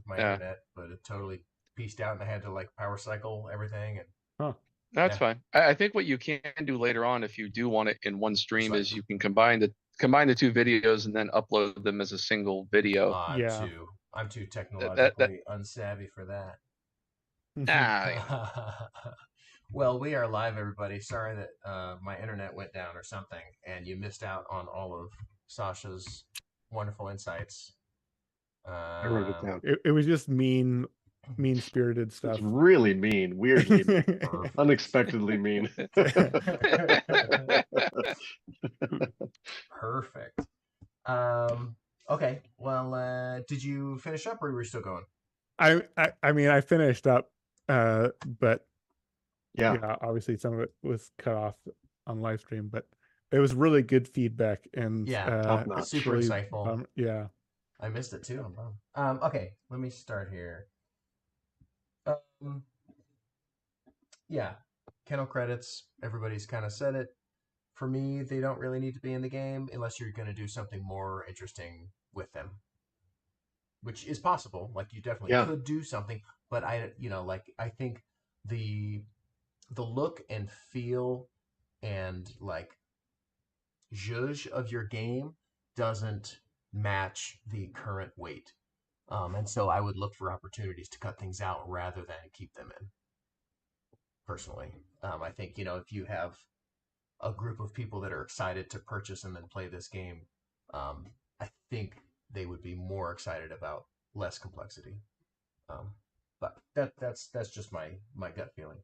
my internet, but it totally pieced out, and I had to like power cycle everything. And Huh. That's yeah, fine. I think what you can do later on, if you do want it in one just stream, like is you can combine the two videos and then upload them as a single video. Yeah. I'm too That technologically unsavvy for that. you know. Well, we are live, everybody. Sorry that my internet went down or something, and you missed out on all of Sasha's wonderful insights. I wrote it down. It was just mean-spirited It's stuff. really mean, weirdly mean, Perfect. unexpectedly mean. Perfect. Okay. Well, did you finish up, or were you still going? I mean, I finished up, but Yeah. obviously some of it was cut off on live stream, but it was really good feedback and Yeah, top notch. super really, insightful. yeah. I missed it too. I'm bummed. Okay, let me start here. Yeah, kennel credits. Everybody's kind of said it. For me, they don't really need to be in the game unless you're going to do something more interesting with them, which is possible. Like you definitely could do something, but I think the look and feel and like zhuzh of your game doesn't match the current weight. And so I would look for opportunities to cut things out rather than keep them in. Personally, I think if you have a group of people that are excited to purchase and then play this game, I think they would be more excited about less complexity. But that's just my gut feeling.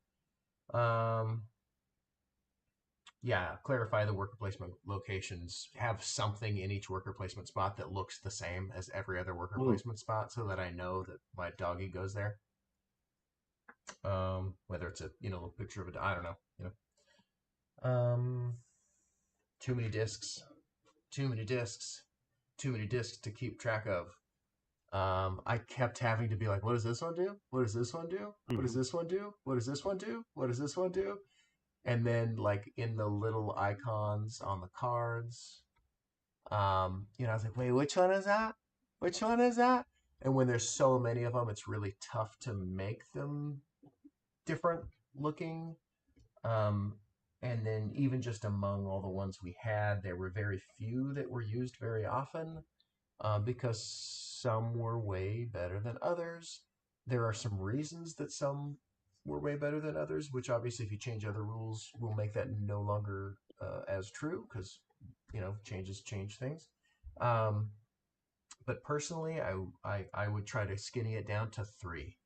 Yeah, clarify the worker placement locations. Have something in each worker placement spot that looks the same as every other worker placement spot, so that I know that my doggy goes there. Whether it's a little picture of I don't know. Too many discs to keep track of. I kept having to be like, what does this one do? What does this one do? What does this one do? What does this one do? What does this one do? And then like in the little icons on the cards, I was like, wait, which one is that? Which one is that? And when there's so many of them, it's really tough to make them different looking. And then even just among all the ones we had, there were very few that were used very often, because some were way better than others. There are some reasons that some were way better than others, which obviously if you change other rules will make that no longer as true, because changes change things. But personally, I would try to skinny it down to 3.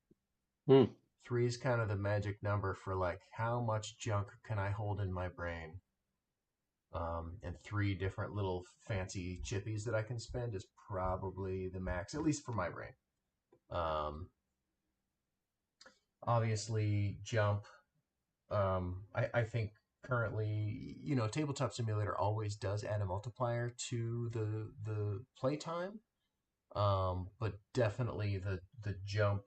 3 is kind of the magic number for like how much junk can I hold in my brain. And 3 different little fancy chippies that I can spend is probably the max, at least for my brain. Obviously, jump. I think currently, Tabletop Simulator always does add a multiplier to the playtime. But definitely the jump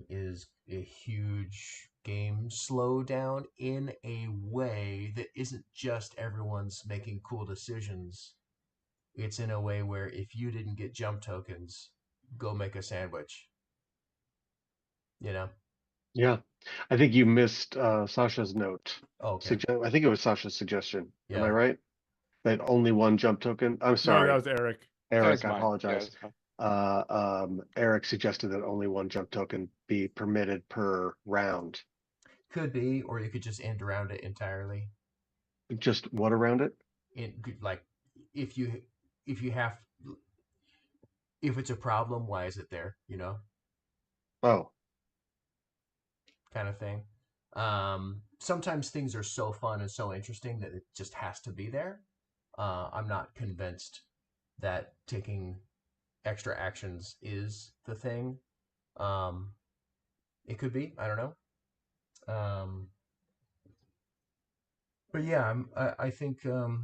is a huge game slowdown in a way that isn't just everyone's making cool decisions. It's in a way where if you didn't get jump tokens, go make a sandwich. Yeah. I think you missed Sasha's note. Oh, okay. I think it was Sasha's suggestion. Yeah. Am I right? That only one jump token? I'm sorry. No, that was Eric. Eric, I apologize. Eric suggested that only one jump token be permitted per round. Could be, or you could just end around it entirely. Just what around it? Like if it's a problem, why is it there? Oh. Kind of thing. Sometimes things are so fun and so interesting that it just has to be there. I'm not convinced that taking extra actions is the thing. It could be. I don't know. But yeah, I think the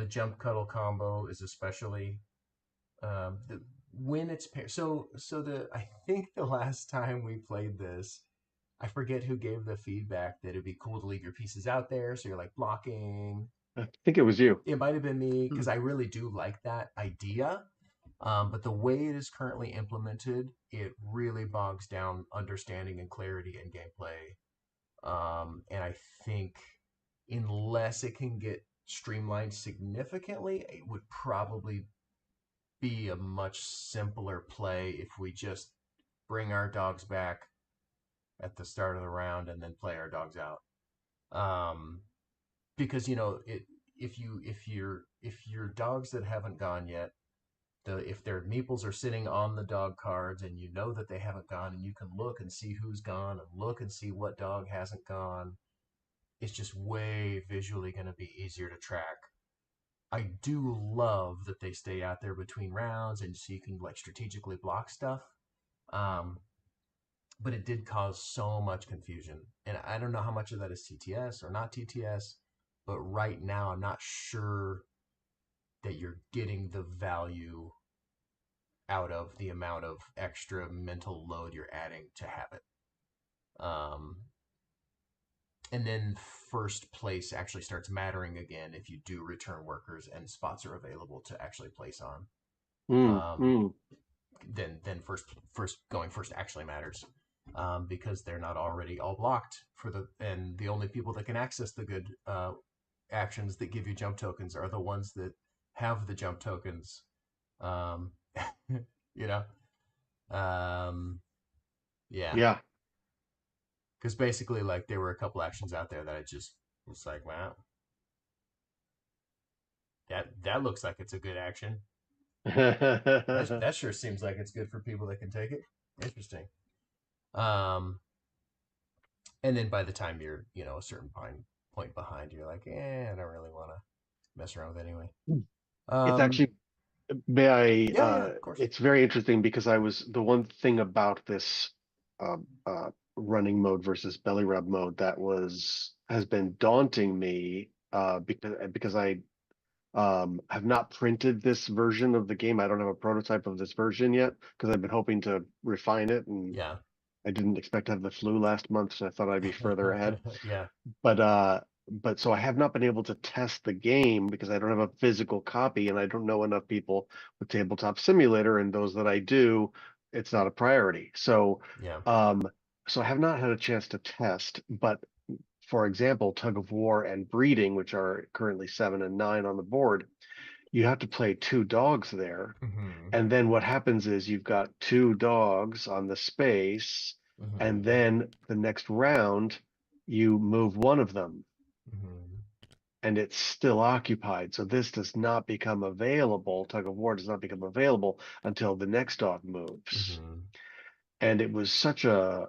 jump cuddle combo is especially when it's paired. I think the last time we played this, I forget who gave the feedback that it'd be cool to leave your pieces out there so you're like blocking. I think it was you. It might have been me, because I really do like that idea. But the way it is currently implemented, it really bogs down understanding and clarity in gameplay. And I think unless it can get streamlined significantly, it would probably be a much simpler play if we just bring our dogs back at the start of the round and then play our dogs out. Because if your dogs that haven't gone yet, if their meeples are sitting on the dog cards and you know that they haven't gone, and you can look and see who's gone and look and see what dog hasn't gone, it's just way visually going to be easier to track. I do love that they stay out there between rounds and so you can like strategically block stuff. But it did cause so much confusion. And I don't know how much of that is TTS or not TTS, but right now I'm not sure that you're getting the value out of the amount of extra mental load you're adding to have it. And then first place actually starts mattering again if you do return workers and spots are available to actually place on. Then first going first actually matters, because they're not already all blocked and the only people that can access the good actions that give you jump tokens are the ones that have the jump tokens. You know, yeah. Yeah. Because basically, like, there were a couple actions out there that I just was like, wow, that looks like it's a good action. That sure seems like it's good for people that can take it. Interesting. And then by the time you're, a certain point behind, you're like, I don't really want to mess around with it anyway. It's actually, may I, yeah, of course. it's very interesting because the one thing about this running mode versus belly rub mode that has been daunting me, because I have not printed this version of the game. I don't have a prototype of this version yet because I've been hoping to refine it, and Yeah. I didn't expect to have the flu last month, so I thought I'd be further ahead. Yeah. But so I have not been able to test the game because I don't have a physical copy, and I don't know enough people with Tabletop Simulator, and those that I do, it's not a priority. So Yeah. so I have not had a chance to test, but for example, Tug of War and Breeding, which are currently 7 and 9 on the board, you have to play 2 dogs there. Mm-hmm. And then what happens is you've got 2 dogs on the space, Mm-hmm. and then the next round you move one of them. Mm-hmm. And it's still occupied. So this does not become available. Tug of War does not become available until the next dog moves. Mm-hmm. And it was such a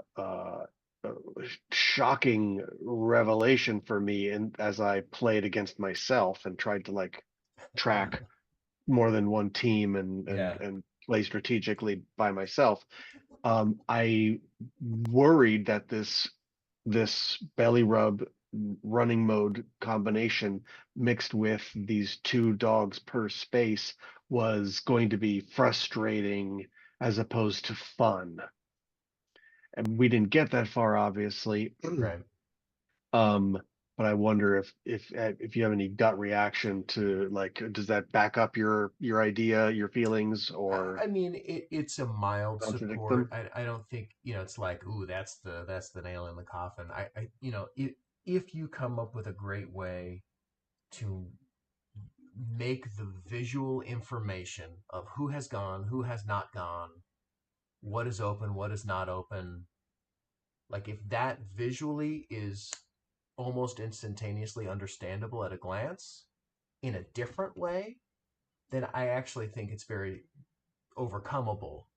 shocking revelation for me, and as I played against myself and tried to like track more than one team and play strategically by myself. I worried that this belly rub running mode combination mixed with these 2 dogs per space was going to be frustrating as opposed to fun. And we didn't get that far, obviously. Right. But I wonder if you have any gut reaction to, like, does that back up your idea, your feelings, or I mean, it's a mild contradict support. them? I don't think, it's like, ooh, that's the nail in the coffin. If you come up with a great way to make the visual information of who has gone, who has not gone, what is open, what is not open, like if that visually is almost instantaneously understandable at a glance in a different way, then I actually think it's very overcomable.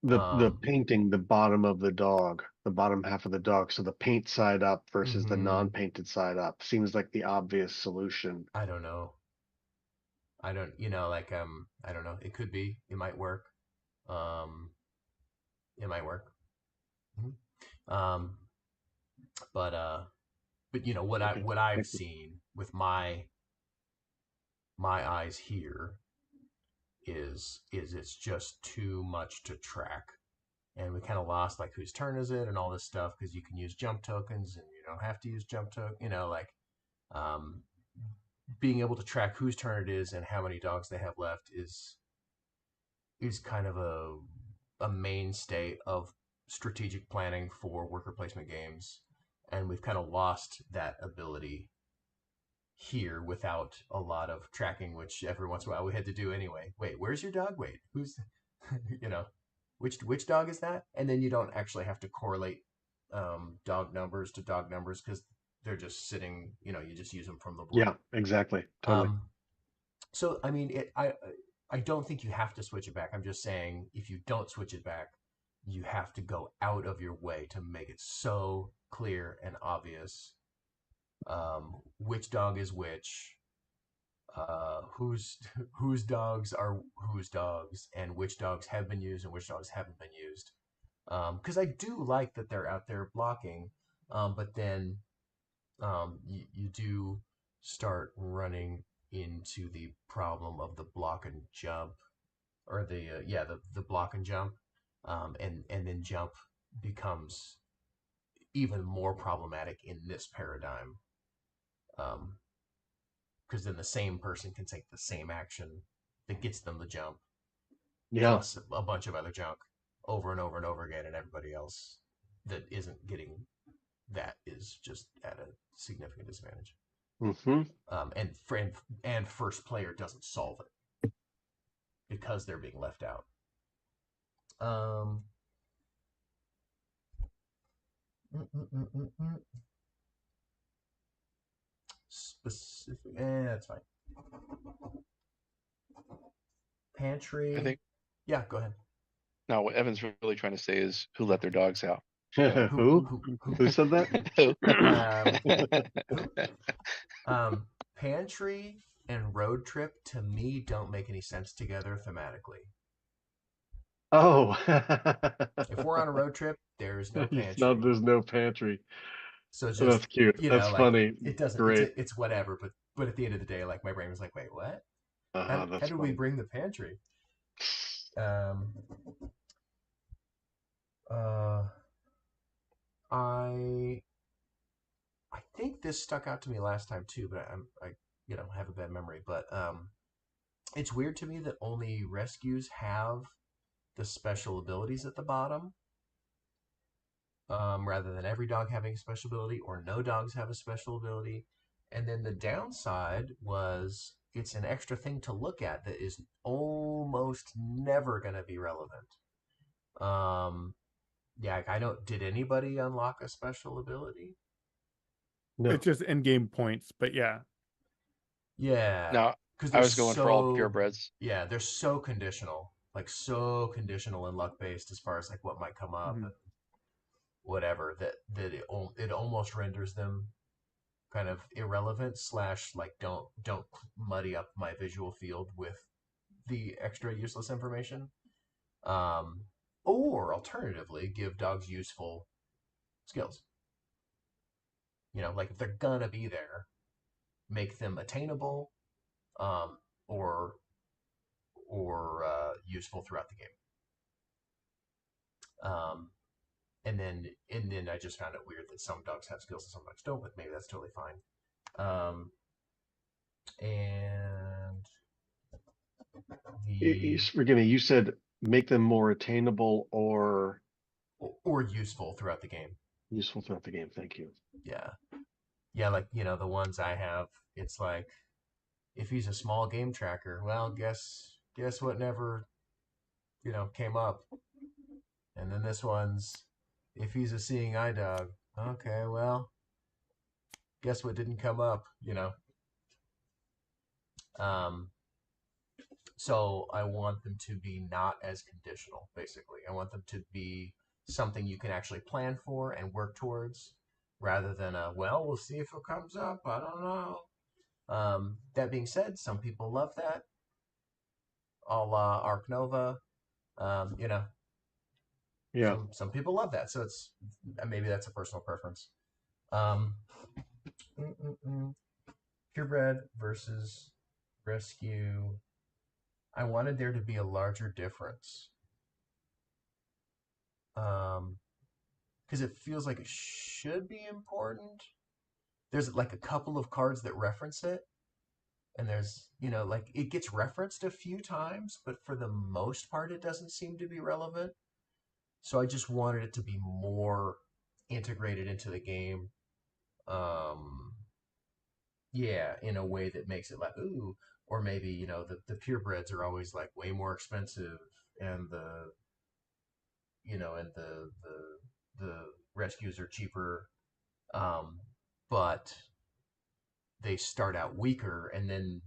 The painting the bottom of the dog, the bottom half of the dog, so the paint side up versus the non-painted side up seems like the obvious solution. I don't know. I don't, I don't know. It could be. It might work. It might work. Mm-hmm. But what I've seen with my eyes here is it's just too much to track, and we kind of lost like whose turn is it and all this stuff because you can use jump tokens and you don't have to use jump token. Being able to track whose turn it is and how many dogs they have left is is kind of a mainstay of strategic planning for worker placement games, and we've kind of lost that ability here without a lot of tracking, which every once in a while we had to do anyway. Wait, where's your dog? Wait, who's, you know, which dog is that? And then you don't actually have to correlate dog numbers to dog numbers because they're just sitting. You just use them from the board. Yeah, exactly. Totally. So I mean, I don't think you have to switch it back. I'm just saying if you don't switch it back, you have to go out of your way to make it so clear and obvious which dog is which, whose dogs are whose dogs, and which dogs have been used and which dogs haven't been used. Because I do like that they're out there blocking, but then you do start running into the problem of the block and jump, or the block and jump, and then jump becomes even more problematic in this paradigm. Because then the same person can take the same action that gets them the jump, Yeah. plus a bunch of other junk over and over and over again, and everybody else that isn't getting that is just at a significant disadvantage. Mm-hmm. And first player doesn't solve it because they're being left out. Specific. That's fine. Pantry. I think Yeah, go ahead. no, what Evan's really trying to say is who let their dogs out. Who said that? Pantry and road trip to me don't make any sense together thematically. Oh. If we're on a road trip, there's no pantry. There's no pantry. So it's That's just, cute. That's funny. It doesn't. Great. It's whatever. But at the end of the day, like my brain was like, wait, what? How That's did we funny. bring the pantry? I think this stuck out to me last time too, but I have a bad memory. But it's weird to me that only rescues have the special abilities at the bottom, rather than every dog having a special ability, or no dogs have a special ability. And then the downside was it's an extra thing to look at that is almost never going to be relevant. Yeah, I don't. Did anybody unlock a special ability? No. It's just in-game points, but yeah. Yeah. No, Because I was going for all purebreds. Yeah, they're so conditional, and luck based as far as like what might come up and whatever that it almost renders them kind of irrelevant / like don't muddy up my visual field with the extra useless information. Or alternatively, give dogs useful skills. Like if they're gonna be there, make them attainable, or useful throughout the game. And then I just found it weird that some dogs have skills and some dogs don't, but maybe that's totally fine. And you said make them more attainable or useful throughout the game. Useful throughout the game. Thank you. Yeah, like the ones I have, it's like if he's a small game tracker, well, guess what never came up. And then this one's if he's a seeing eye dog, okay, well, guess what didn't come up, So I want them to be not as conditional, basically. I want them to be something you can actually plan for and work towards, rather than well, we'll see if it comes up. I don't know. That being said, some people love that, a la Arc Nova. Yeah. Some people love that, so it's maybe that's a personal preference. Purebred versus rescue. I wanted there to be a larger difference. Because it feels like it should be important. There's like a couple of cards that reference it, And there's, like it gets referenced a few times, but for the most part, it doesn't seem to be relevant. So I just wanted it to be more integrated into the game. Um, yeah, in a way that makes it like, ooh, or maybe, the purebreds are always like way more expensive and the rescues are cheaper. But they start out weaker, and then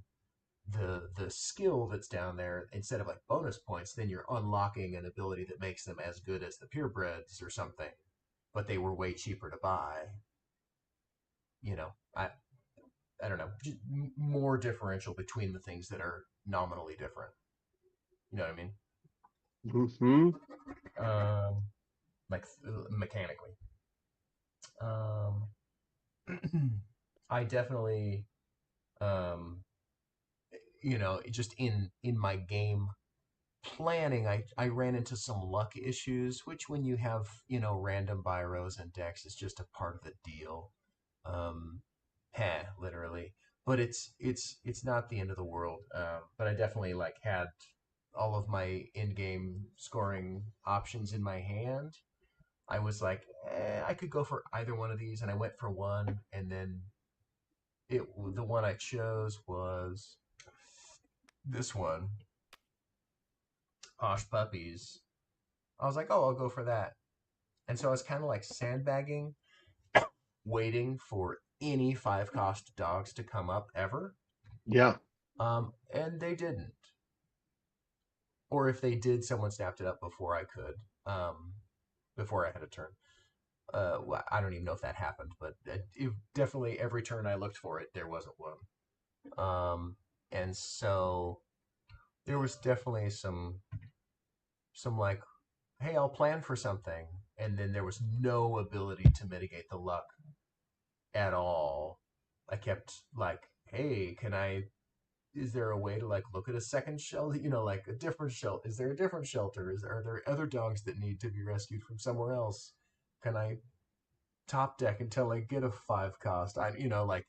the skill that's down there, instead of like bonus points, then you're unlocking an ability that makes them as good as the purebreds or something, but they were way cheaper to buy. You know, I don't know, just more differential between the things that are nominally different. You know what I mean? Mm-hmm. Like mechanically. Um, I definitely, um, just in my game planning, I ran into some luck issues, which when you have, random buy rows and decks is just a part of the deal. Um, literally. But it's not the end of the world. But I definitely like had all of my in-game scoring options in my hand. I was like, I could go for either one of these, and I went for one, and then the one I chose was this one, Posh Puppies. I was like, oh, I'll go for that. And so I was kind of like sandbagging, waiting for any 5-cost dogs to come up ever. Yeah. And they didn't. Or if they did, someone snapped it up before I could, before I had a turn. Well, I don't even know if that happened, but it definitely every turn I looked for it, there wasn't one. And so there was definitely some like, hey, I'll plan for something, and then there was no ability to mitigate the luck at all. I kept like, hey, is there a way to like look at a second shelter, like a different shelter? Is there a different shelter? Are there other dogs that need to be rescued from somewhere else? Can I top deck until I get a 5-cost? Like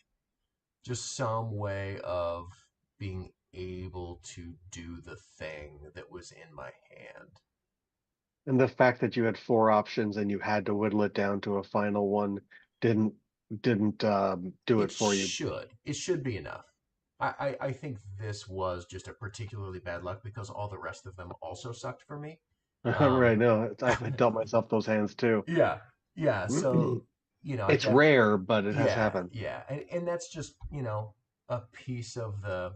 just some way of being able to do the thing that was in my hand. And the fact that you had 4 options and you had to whittle it down to a final one didn't do it for you. It should be enough. I think this was just a particularly bad luck because all the rest of them also sucked for me. Right. No, I've dealt myself those hands too. Yeah, yeah. So I It's rare, but it has yeah, happened. yeah, and that's just a piece of the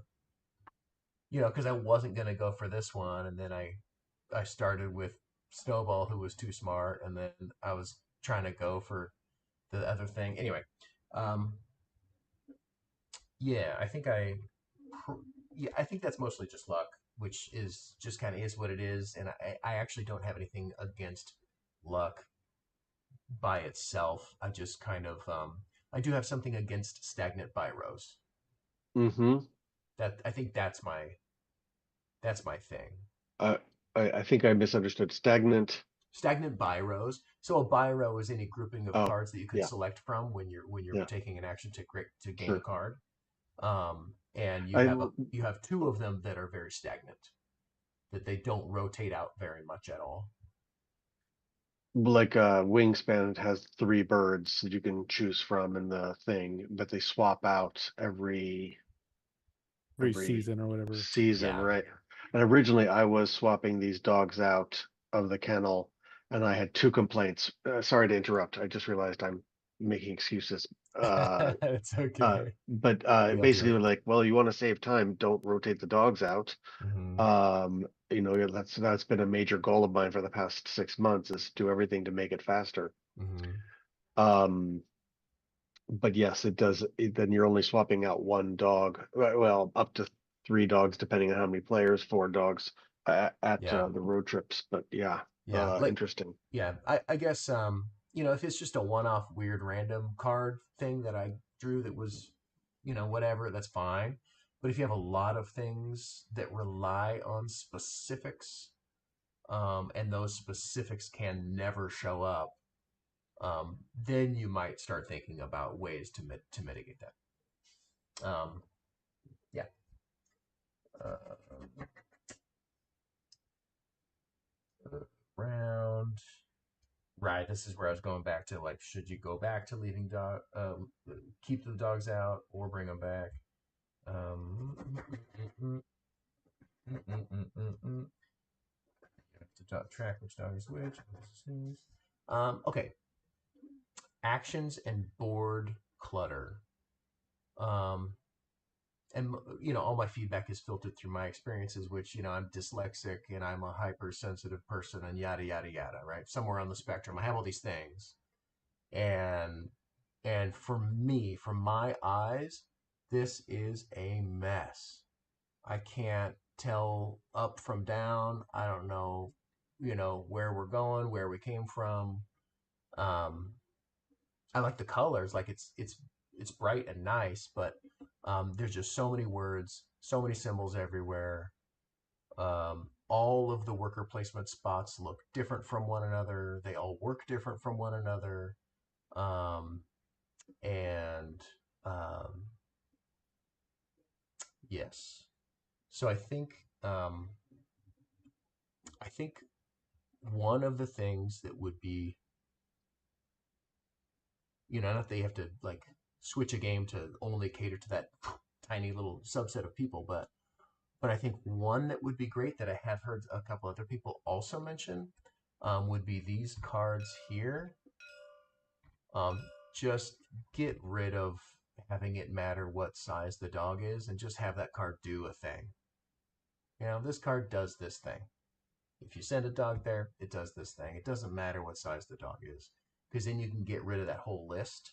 because I wasn't gonna go for this one, and then I started with Snowball, who was too smart, and then I was trying to go for the other thing. Anyway, um, yeah, I think that's mostly just luck, which is just kind of is what it is, and I actually don't have anything against luck by itself. I just kind of I do have something against stagnant buy rows. Mm-hmm. That I think that's my thing. Uh, I think I misunderstood. Stagnant. Stagnant buy rows. So a buy row is any grouping of Oh, cards that you could yeah, select from when you're yeah, taking an action to gain a sure. card. And I you have two of them that are very stagnant, that they don't rotate out very much at all. like Wingspan has 3 birds that you can choose from in the thing, but they swap out every season or whatever. season, Yeah. right? And originally I was swapping these dogs out of the kennel, and I had 2 complaints. Sorry to interrupt. I just realized I'm making excuses. It's okay. But We all do basically, it. we're like, well, you want to save time, don't rotate the dogs out. Mm-hmm. That's been a major goal of mine for the past 6 months is do everything to make it faster. Mm-hmm. Um, but yes, it does. Then you're only swapping out 1 dog. Well, up to 3 dogs, depending on how many players. 4 dogs at Yeah. the road trips. But yeah, Yeah. Like interesting. yeah. I guess if it's just a one-off weird random card thing that I drew that was whatever, that's fine. But if you have a lot of things that rely on specifics, and those specifics can never show up, then you might start thinking about ways to mitigate that. Yeah. Round. Right, this is where I was going back to, like, should you go back to leaving keep the dogs out or bring them back? To track which dog is which. Okay. Actions and board clutter. And all my feedback is filtered through my experiences, which, I'm dyslexic and I'm a hypersensitive person and yada yada yada, right? Somewhere on the spectrum, I have all these things, and for me, from my eyes, this is a mess. I can't tell up from down. I don't know, where we're going, where we came from. I like the colors, like it's bright and nice, but there's just so many words, so many symbols everywhere. All of the worker placement spots look different from one another. They all work different from one another. And yes, so I think one of the things that would be, not that they have to like switch a game to only cater to that tiny little subset of people, but I think one that would be great that I have heard a couple other people also mention would be these cards here. Just get rid of having it matter what size the dog is and just have that card do a thing. This card does this thing. If you send a dog there, it does this thing. It doesn't matter what size the dog is, because then you can get rid of that whole list,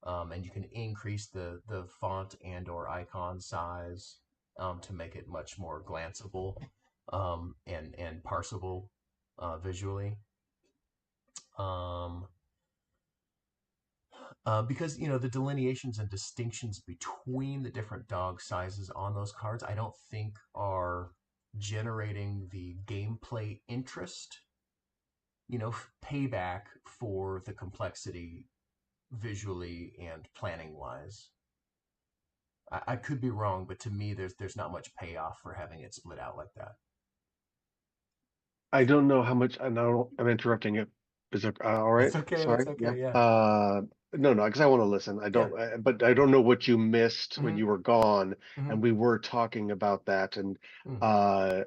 and you can increase the font and or icon size to make it much more glanceable and parsable visually. Because the delineations and distinctions between the different dog sizes on those cards, I don't think are generating the gameplay interest, payback for the complexity visually and planning wise. I could be wrong, but to me, there's not much payoff for having it split out like that. I don't know how much. I know I'm interrupting it. Is it all right? It's okay. Sorry. It's okay. Yeah. No, because I want to listen. I don't, Yeah. but I don't know what you missed when Mhm. you were gone, Mhm. and we were talking about that. And Mhm.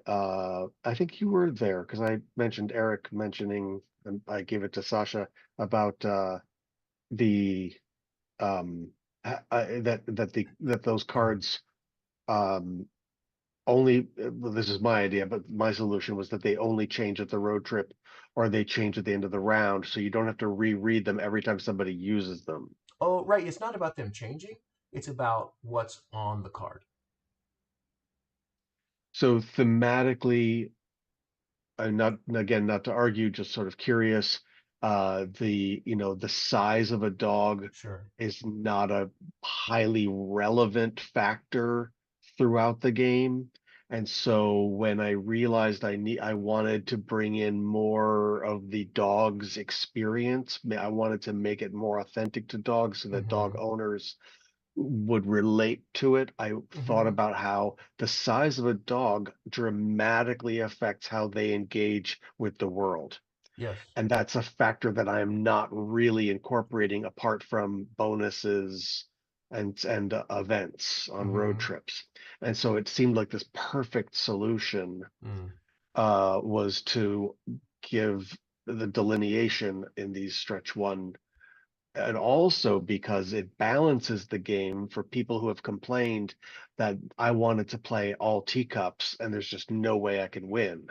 I think you were there because I mentioned Eric mentioning, and I gave it to Sasha about the that those cards only, well, this is my idea, but my solution was that they only change at the road trip or they change at the end of the round, so you don't have to reread them every time somebody uses them. Oh, right. It's not about them changing. It's about what's on the card. So thematically, not to argue, just sort of curious. The size of a dog Sure. is not a highly relevant factor throughout the game. And so when I realized I wanted to bring in more of the dog's experience, I wanted to make it more authentic to dogs so that dog Mm-hmm. owners would relate to it. I thought Mm-hmm. about how the size of a dog dramatically affects how they engage with the world. Yes. And that's a factor that I am not really incorporating apart from bonuses and events on road Mm-hmm. trips. And so it seemed like this perfect solution was to give the delineation in these stretch one, and also because it balances the game for people who have complained that I wanted to play all teacups and there's just no way I can win.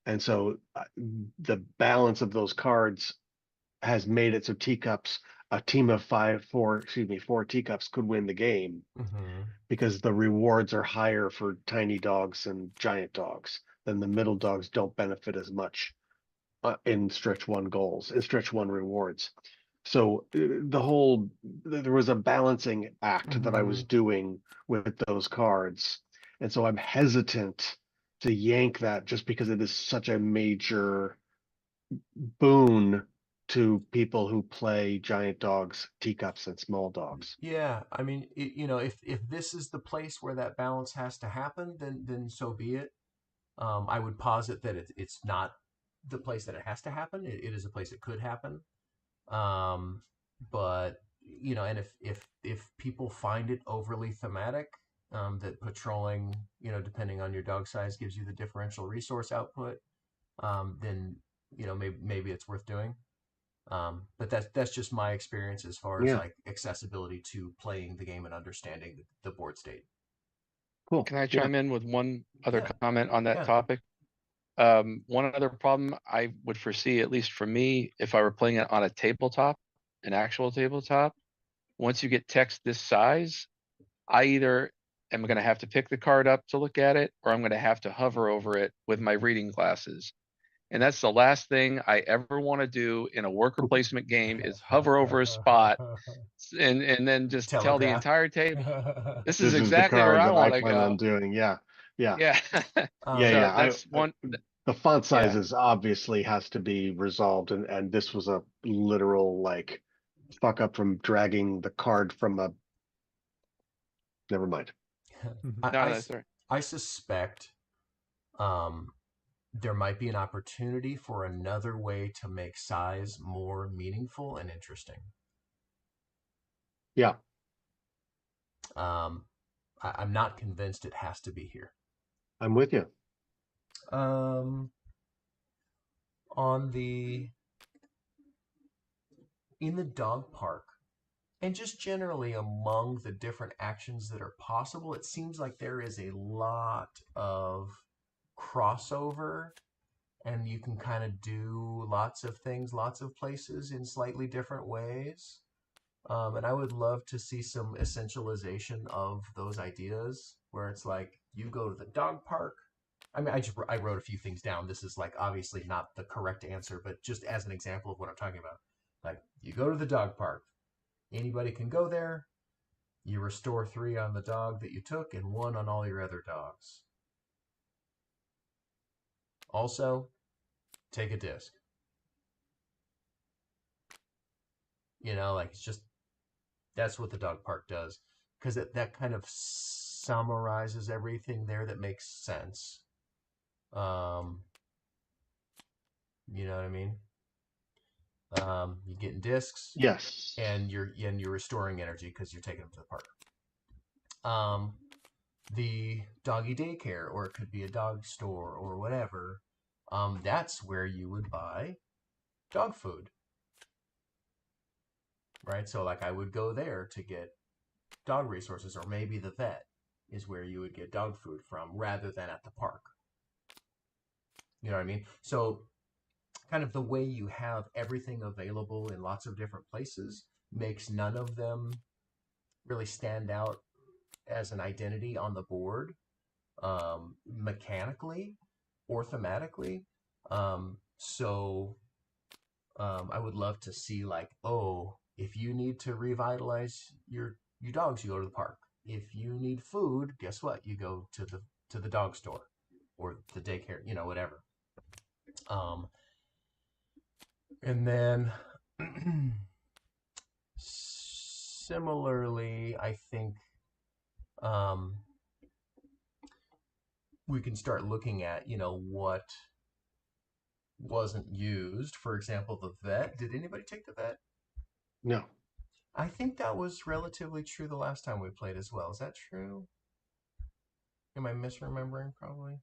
And so the balance of those cards has made it so teacups, a team of four teacups could win the game Mm-hmm. because the rewards are higher for tiny dogs and giant dogs. Then the middle dogs don't benefit as much in stretch one rewards. So there was a balancing act that I Mm-hmm. was doing with those cards. And so I'm hesitant to yank that just because it is such a major boon to people who play giant dogs, teacups, and small dogs. Yeah, I mean, if this is the place where that balance has to happen, then so be it. I would posit that it's not the place that it has to happen. It is a place it could happen. Um, but and if people find it overly thematic, that patrolling, depending on your dog size, gives you the differential resource output, then maybe it's worth doing. But that's just my experience as far as Yeah, like accessibility to playing the game and understanding the board state. cool. Can I Yeah, chime in with one other Yeah, comment on that yeah. topic? One other problem I would foresee, at least for me, if I were playing it on a tabletop, an actual tabletop, once you get text this size, I either am going to have to pick the card up to look at it, or I'm going to have to hover over it with my reading glasses. And that's the last thing I ever want to do in a worker placement game is hover over a spot and then just tell the Telegraph. entire table, this is this is the exactly where card I that I want to plan on go. doing. Yeah, yeah, Yeah. yeah, um, So yeah. that's one. The font Yeah. sizes obviously has to be resolved, and this was a literal like fuck up from dragging the card from a. Never mind. Mhm. I, No, I, that's all right. I suspect um, there might be an opportunity for another way to make size more meaningful and interesting. Yeah, I'm not convinced it has to be here. I'm with you. Um, on the in the dog park, and just generally among the different actions that are possible, it seems like there is a lot of crossover, and you can kind of do lots of things, lots of places in slightly different ways. And I would love to see some essentialization of those ideas where it's like you go to the dog park. I mean, I wrote a few things down. This is like obviously not the correct answer, but just as an example of what I'm talking about. Like you go to the dog park, anybody can go there. You restore 3 on the dog that you took and 1 on all your other dogs. Also, take a disc. Like it's just that's what the dog park does because that kind of summarizes everything there that makes sense. Um, you know what I mean? You're getting discs, Yes. and you're restoring energy because you're taking them to the park. The doggy daycare, or it could be a dog store or whatever. That's where you would buy dog food, right? So like I would go there to get dog resources, or maybe the vet is where you would get dog food from rather than at the park. You know what I mean? So kind of the way you have everything available in lots of different places makes none of them really stand out as an identity on the board, mechanically or thematically. So I would love to see like, oh, if you need to revitalize your dogs, you go to the park. If you need food, guess what? You go to the dog store or the daycare, whatever. And then similarly, I think we can start looking at, what wasn't used. For example, the vet. Did anybody take the vet? No. I think that was relatively true the last time we played as well. Is that true? Am I misremembering? Probably.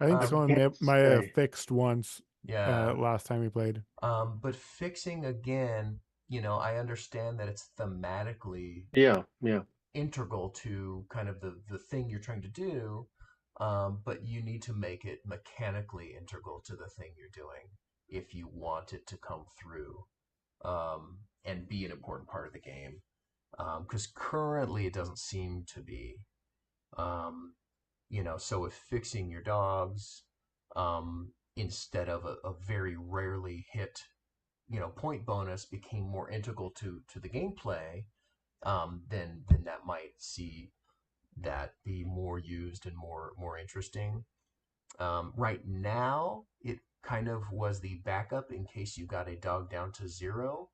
I think Um, someone Can't might have say. fixed once yeah. last time we played. But fixing again, I understand that it's thematically Yeah, yeah. integral to kind of the thing you're trying to do, but you need to make it mechanically integral to the thing you're doing if you want it to come through and be an important part of the game. Because currently it doesn't seem to be. So if fixing your dogs instead of a very rarely hit, point bonus became more integral to the gameplay, then that might see that be more used and more interesting. Right now, it kind of was the backup in case you got a dog down to 0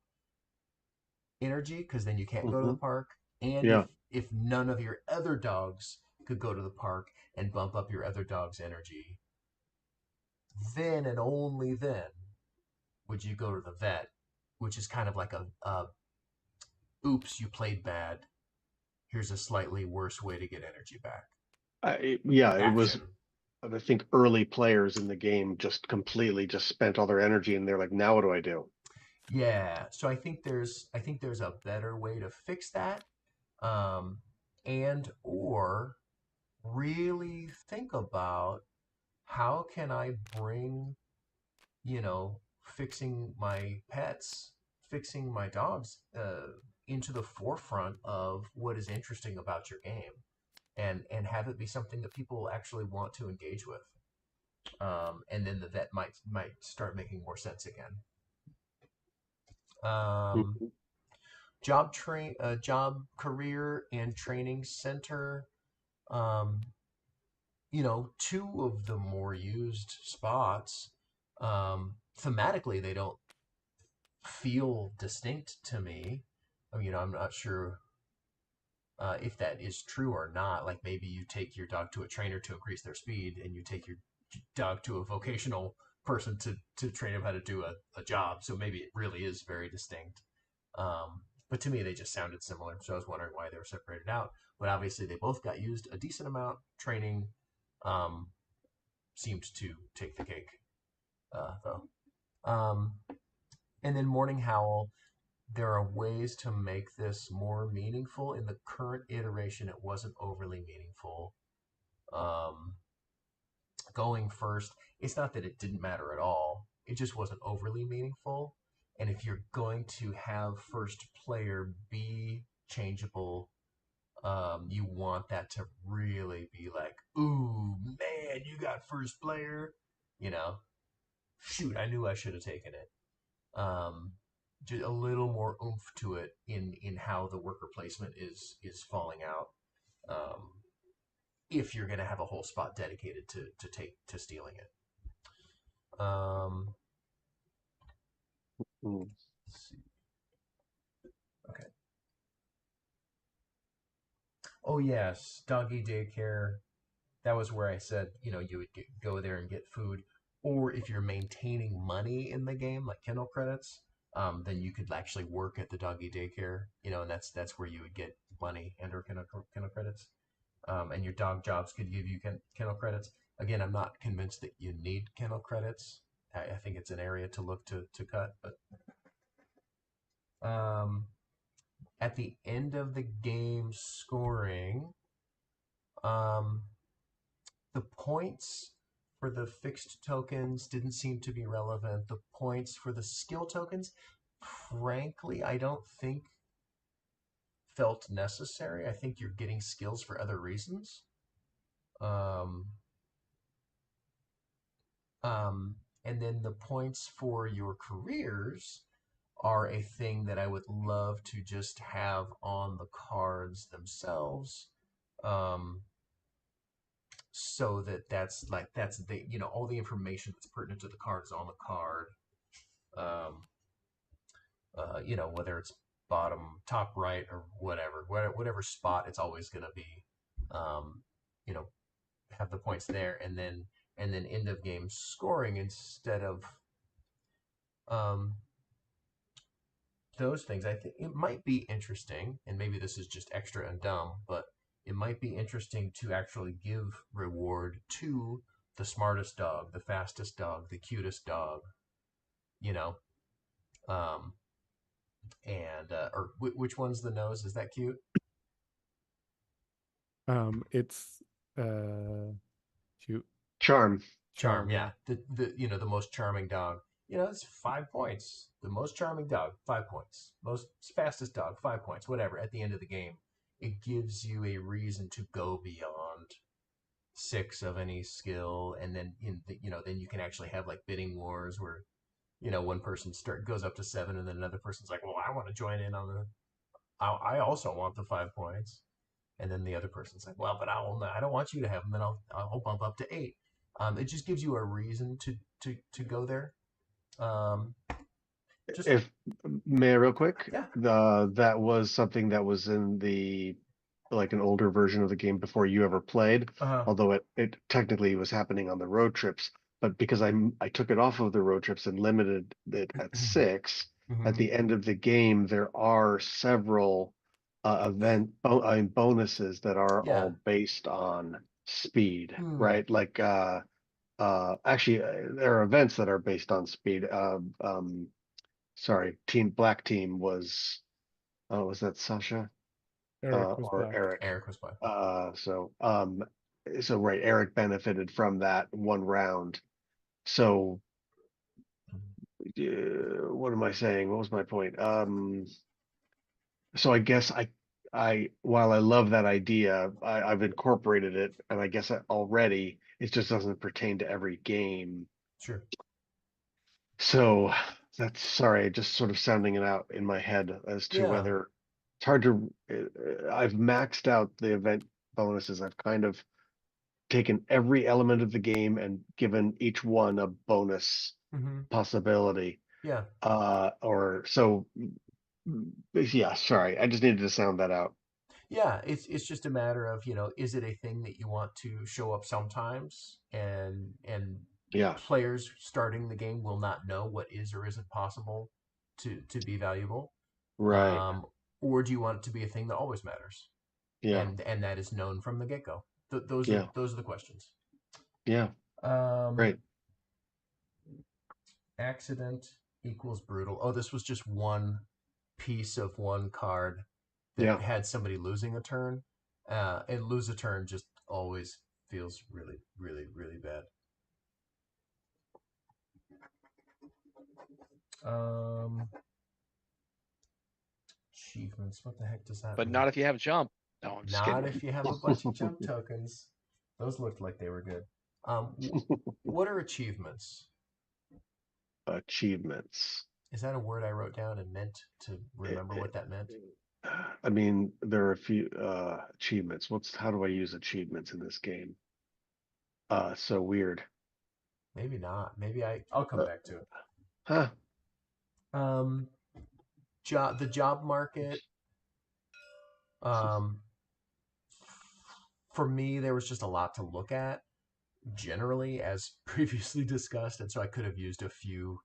energy, because then you can't go to the Hmm. park. And Yeah. if none of your other dogs could go to the park and bump up your other dog's energy, then and only then would you go to the vet, which is kind of like a oops, you played bad. Here's a slightly worse way to get energy back. Yeah, it was. Action. I think early players in the game just completely just spent all their energy, and they're like, "Now what do I do?" Yeah. So I think there's a better way to fix that. Um, and or really think about how can I bring, fixing my pets, fixing my dogs, into the forefront of what is interesting about your game, and have it be something that people actually want to engage with. And then the vet might start making more sense again. Um, Mhm. job career and training center. Um, two of the more used spots. Thematically, they don't feel distinct to me. I'm not sure if that is true or not. Like maybe you take your dog to a trainer to increase their speed, and you take your dog to a vocational person to train them how to do a job. So maybe it really is very distinct. But to me, they just sounded similar. So I was wondering why they were separated out. But obviously, they both got used a decent amount. Training um, seemed to take the cake, though. And then Morning Howl, there are ways to make this more meaningful. In the current iteration, it wasn't overly meaningful. Um, Going first, it's not that it didn't matter at all. It just wasn't overly meaningful. And if you're going to have first player be changeable, you want that to really be like, ooh, man, you got first player. You know, shoot, I knew I should have taken it. Um, just a little more oomph to it in how the worker placement is falling out. Um, if you're going to have a whole spot dedicated to stealing it. Um, Mm. let's see. Okay. Oh yes, doggy daycare. That was where I said you would go there and get food, or if you're maintaining money in the game like kennel credits, then you could actually work at the doggy daycare. And that's where you would get money and or kennel credits. And your dog jobs could give you kennel credits. Again, I'm not convinced that you need kennel credits. I think it's an area to look to cut, but um, at the end of the game scoring, um, the points for the fixed tokens didn't seem to be relevant. The points for the skill tokens, frankly, I don't think felt necessary. I think you're getting skills for other reasons. Um, and then the points for your careers are a thing that I would love to just have on the cards themselves. Um, so that's the all the information that's pertinent to the card is on the card. Um, whether it's bottom, top right, or whatever spot, it's always going to be, um, you know, have the points there, and then end of game scoring instead of um, those things. I think it might be interesting, and maybe this is just extra and dumb, but it might be interesting to actually give reward to the smartest dog, the fastest dog, the cutest dog, you know, um, and or which one's the nose? Is that cute? It's shoot, Charm. Charm, charm, yeah. yeah. The most charming dog. It's 5 points. The most charming dog, 5 points. Most fastest dog, 5 points. Whatever. At the end of the game, it gives you a reason to go beyond 6 of any skill, and then then you can actually have like bidding wars where one person goes up to 7, and then another person's like, well, I want to join in on the. I also want the 5 points, and then the other person's like, well, but I don't want you to have them. Then I'll bump up to 8. It just gives you a reason to go there. Just If may I real quick, yeah. that was something that was in the like an older version of the game before you ever played, although it technically was happening on the road trips. But because I took it off of the road trips and limited it at 6, at the end of the game there are several bonuses that are Yeah. all based on speed, Hmm. right? Like actually there are events that are based on speed. Sorry, Black Team was that Sasha Eric was or black. Eric? Eric was black. So right, Eric benefited from that one round. So what am I saying? What was my point? So I guess I while I love that idea, I've incorporated it, and I guess already it just doesn't pertain to every game. Sure. So that's sorry, just sort of sounding it out in my head as to Yeah. whether it's hard to. I've maxed out the event bonuses. I've kind of taken every element of the game and given each one a bonus possibility. Yeah. Or so. Yeah, sorry. I just needed to sound that out. Yeah, it's just a matter of, is it a thing that you want to show up sometimes and Yeah, players starting the game will not know what is or isn't possible to be valuable. right. Or do you want it to be a thing that always matters? Yeah, And that is known from the get-go. Those yeah, are the questions. yeah. Right. Accident equals brutal. Oh, this was just one piece of one card that Yeah. had somebody losing a turn. And lose a turn just always feels really, really, really bad. Achievements. What the heck does that But mean? not if you have jump. No, I'm just Not kidding. if you have a bunch of jump tokens. Those looked like they were good. What are achievements? Achievements. Is that a word I wrote down and meant to remember what that meant? I mean, there are a few achievements. How do I use achievements in this game? So weird. Maybe not. Maybe I'll come back to it. Huh. The job market. For me, there was just a lot to look at, generally, as previously discussed, and so I could have used a few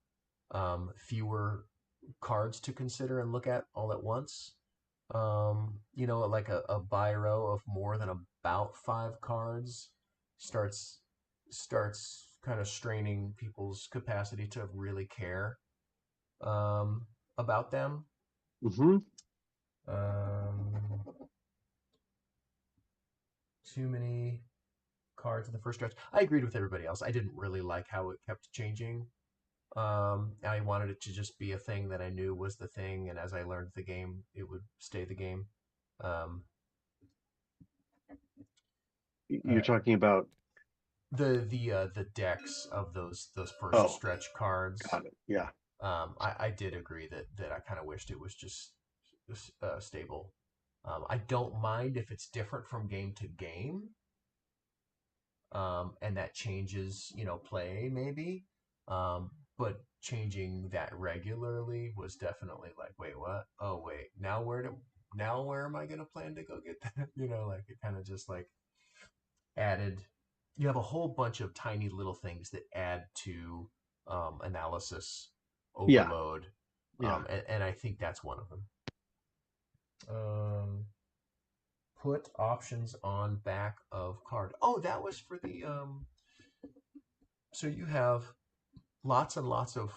fewer cards to consider and look at all at once. Like a buy row of more than about 5 cards starts kind of straining people's capacity to really care about them. Mm-hmm. Too many cards in the first stretch. I agreed with everybody else. I didn't really like how it kept changing. I wanted it to just be a thing that I knew was the thing, and as I learned the game, it would stay the game. You're talking about the decks of those first oh, stretch cards. got it. Yeah. I did agree that I kind of wished it was just stable. I don't mind if it's different from game to game, and that changes, play maybe. But changing that regularly was definitely like, wait, what? Oh, wait, now where am I gonna plan to go get that? Like it kind of just like added. You have a whole bunch of tiny little things that add to analysis Yeah. overload. Yeah. And I think that's one of them. Put options on back of card. Oh, that was for the so you have lots and lots of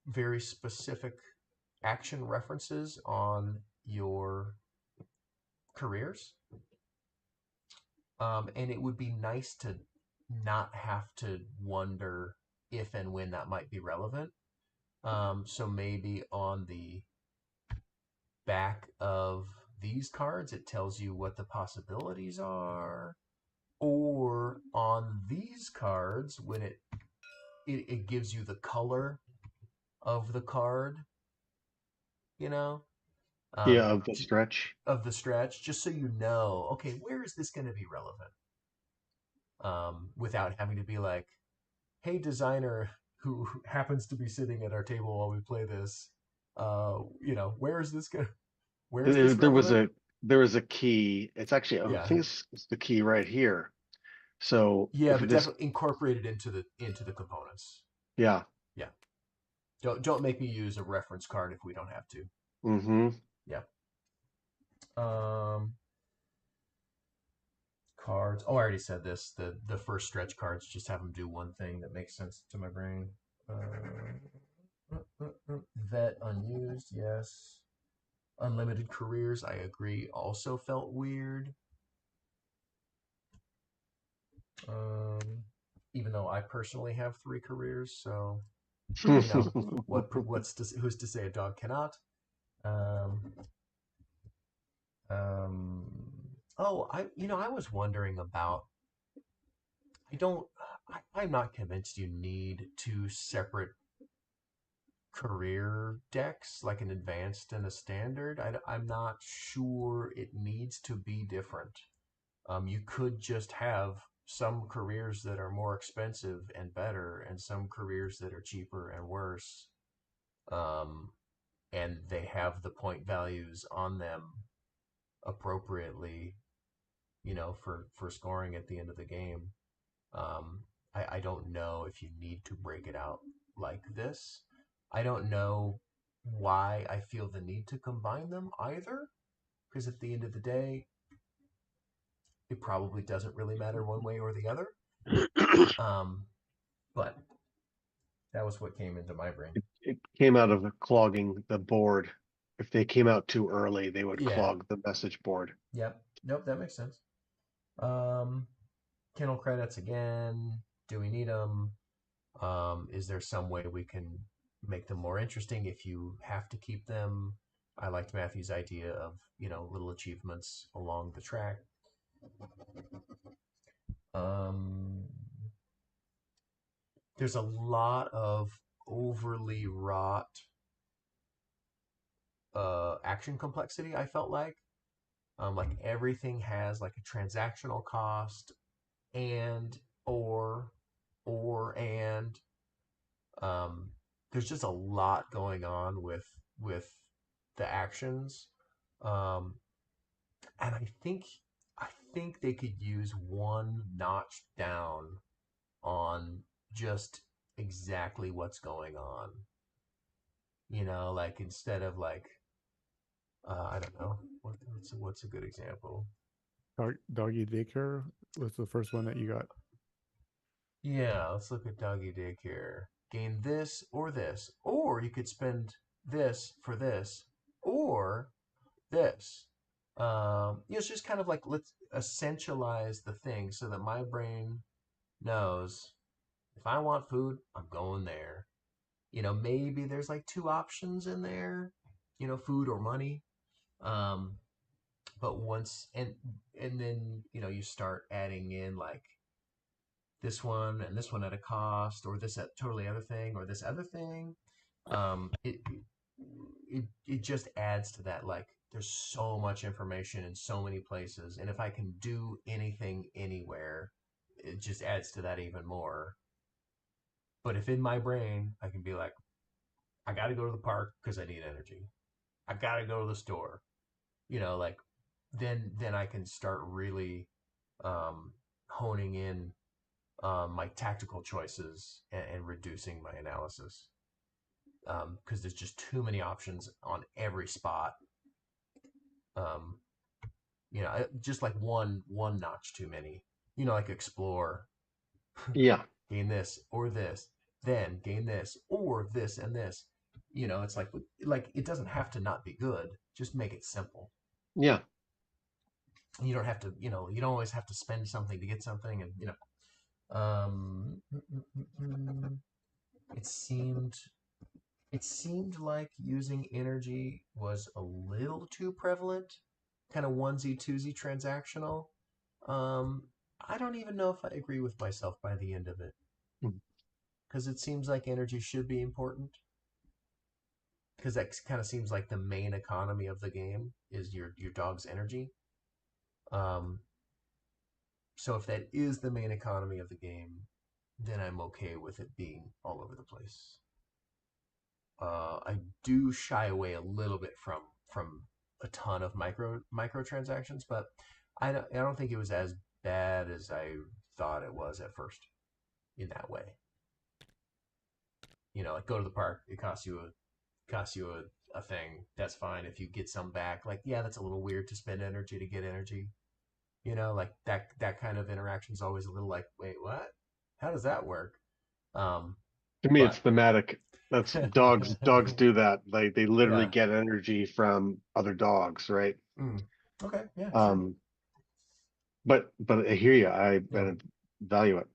very specific action references on your careers. And it would be nice to not have to wonder if and when that might be relevant. So maybe on the back of these cards, it tells you what the possibilities are. Or on these cards, when it gives you the color of the card, Yeah, of the stretch. just so you know, okay, where is this going to be relevant? without having to be like, hey, designer who happens to be sitting at our table while we play this, where is this going? Where is this There was relevant? a key. It's actually, I Yeah, think it's the key right here. So yeah, if but this, definitely incorporate it into the components. yeah. Yeah, don't make me use a reference card if we don't have to. Mm-hmm. Yeah. Um, cards. Oh, I already said this. The first stretch cards, just have them do one thing that makes sense to my brain. Vet unused, yes. Unlimited careers, I agree, also felt weird. Um, Even though I personally have 3 careers, so who's to say a dog cannot? Um, um, I was wondering about. I don't. I'm not convinced you need 2 separate career decks, like an advanced and a standard. I'm not sure it needs to be different. You could just have some careers that are more expensive and better, and some careers that are cheaper and worse. Um, and they have the point values on them appropriately, for scoring at the end of the game. Um, I don't know if you need to break it out like this. I don't know why I feel the need to combine them either, because at the end of the day, it probably doesn't really matter one way or the other. Um, but that was what came into my brain. It came out of clogging the board. If they came out too early, they would Yeah. clog the message board. Yep. Nope. That makes sense. Um, Kennel credits again. Do we need them? Is there some way we can make them more interesting if you have to keep them? I liked Matthew's idea of, little achievements along the track. Um, there's a lot of overly wrought action complexity, I felt like everything has like a transactional cost and or and um, there's just a lot going on with the actions, um, and I think they could use one notch down on just exactly what's going on. Like instead of like I don't know what's a good example. Doggy daycare was the first one that you got. Yeah, let's look at doggy daycare. Gain this, or you could spend this for this, or this. It's just kind of like let's essentialize the thing so that my brain knows if I want food, I'm going there. Maybe there's like 2 options in there, food or money. Um, but once and then you start adding in like this one and this one at a cost, or this at totally other thing, or this other thing. It just adds to that. Like there's so much information in so many places, and if I can do anything anywhere, it just adds to that even more. But if in my brain I can be like, I got to go to the park because I need energy. I got to go to the store. Like then I can start really honing in my tactical choices and reducing my analysis, because there's just too many options on every spot. Um, just like one notch too many. Like explore, Yeah. gain this or this, then gain this or this and this. It's like it doesn't have to not be good. Just make it simple. Yeah. You don't have to. You don't always have to spend something to get something, and Um, it seemed like using energy was a little too prevalent, kind of onesie twosie transactional. Um, I don't even know if I agree with myself by the end of it, Mm. because it seems like energy should be important, because that kind of seems like the main economy of the game is your dog's energy. Um, So if that is the main economy of the game, then I'm okay with it being all over the place. I do shy away a little bit from a ton of microtransactions, but I don't think it was as bad as I thought it was at first in that way. Like go to the park, it costs you a thing. That's fine. If you get some back, like, yeah, that's a little weird to spend energy to get energy. Like that kind of interaction is always a little like, wait, what? How does that work? To me, it's But thematic. That's dogs. Dogs do that. They literally yeah. get energy from other dogs, right? Okay. Yeah. Sure. Um, but I hear you. I Yeah. value it.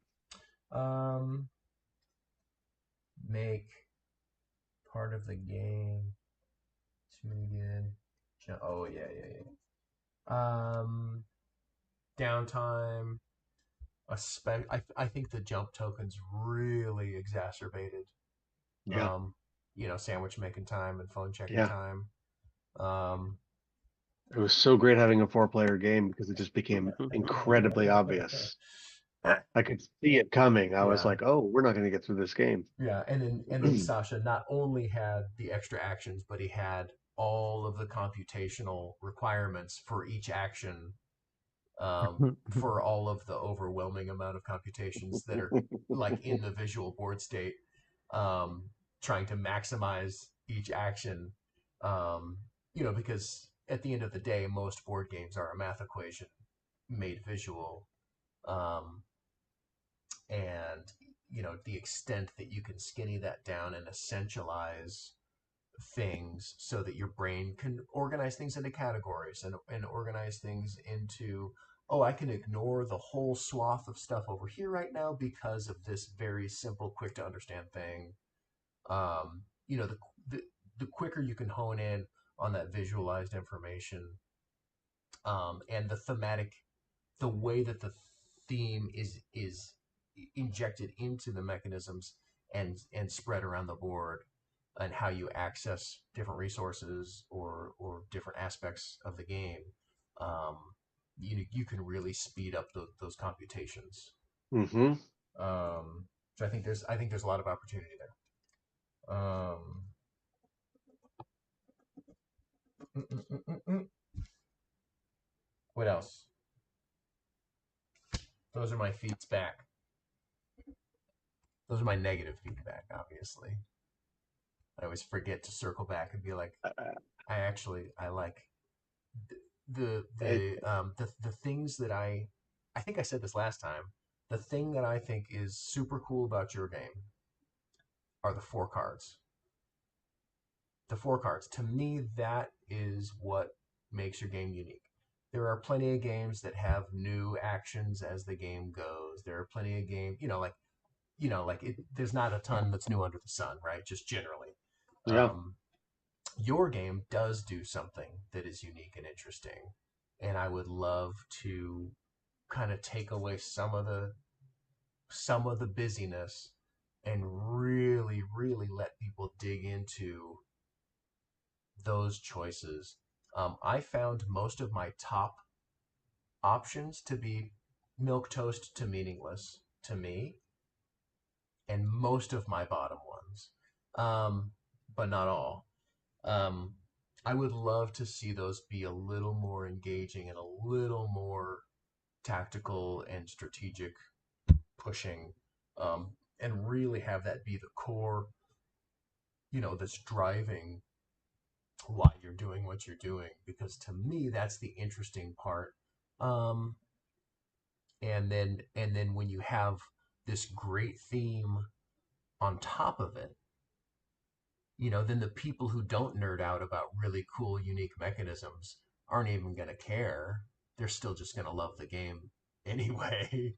Make part of the game too good. Oh yeah. Downtime. I think the jump token's really exacerbated. Yeah. Sandwich making time and phone checking Yeah. time. Um, It was so great having a 4-player game because it just became incredibly obvious. I could see it coming. I was yeah, like, oh, we're not going to get through this game. yeah, and then Sasha not only had the extra actions, but he had all of the computational requirements for each action, for all of the overwhelming amount of computations that are like in the visual board state, um, trying to maximize each action, because at the end of the day, most board games are a math equation made visual, um, and the extent that you can skinny that down and essentialize things so that your brain can organize things into categories and organize things into, oh, I can ignore the whole swath of stuff over here right now because of this very simple, quick to understand thing. The quicker you can hone in on that visualized information, and the way that the theme is injected into the mechanisms and spread around the board, and how you access different resources or different aspects of the game, um, you can really speed up those computations. Mm-hmm. So I think there's a lot of opportunity there. What else? Those are my feedback. Those are my negative feedback, obviously. I always forget to circle back and be like, I like the things that I think I said this last time. The thing that I think is super cool about your game are the 4 cards. The 4 cards. To me, that is what makes your game unique. There are plenty of games that have new actions as the game goes. There are plenty of games, there's not a ton that's new under the sun, right? Just generally. Yeah. Your game does do something that is unique and interesting, and I would love to kind of take away some of the busyness and really, really let people dig into those choices. I found most of my top options to be milquetoast to meaningless to me, and most of my bottom ones, but not all. Um, I would love to see those be a little more engaging and a little more tactical and strategic pushing, and really have that be the core, that's driving why you're doing what you're doing. Because to me, that's the interesting part. Um, and then when you have this great theme on top of it, then the people who don't nerd out about really cool, unique mechanisms aren't even going to care. They're still just going to love the game anyway,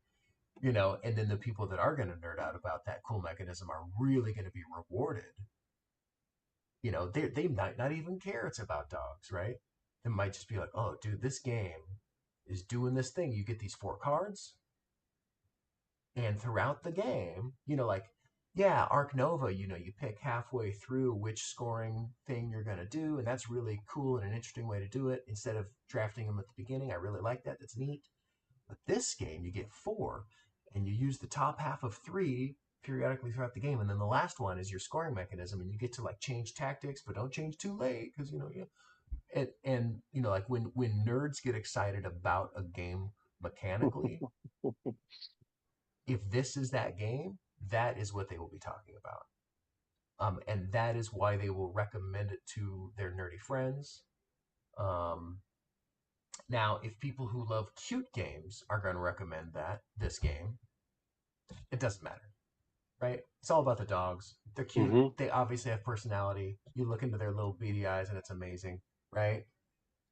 and then the people that are going to nerd out about that cool mechanism are really going to be rewarded. They might not even care it's about dogs, right? They might just be like, oh, dude, this game is doing this thing. You get these 4 cards, and throughout the game, like, yeah, Arc Nova, you pick halfway through which scoring thing you're going to do, and that's really cool and an interesting way to do it instead of drafting them at the beginning. I really like that. That's neat. But this game, you get 4, and you use the top half of 3 periodically throughout the game, and then the last one is your scoring mechanism, and you get to like change tactics, but don't change too late because and like when nerds get excited about a game mechanically, if this is that game, that is what they will be talking about. And that is why they will recommend it to their nerdy friends. Now, if people who love cute games are going to recommend this game, it doesn't matter, right? It's all about the dogs. They're cute. Mhm. They obviously have personality. You look into their little beady eyes, and it's amazing, right?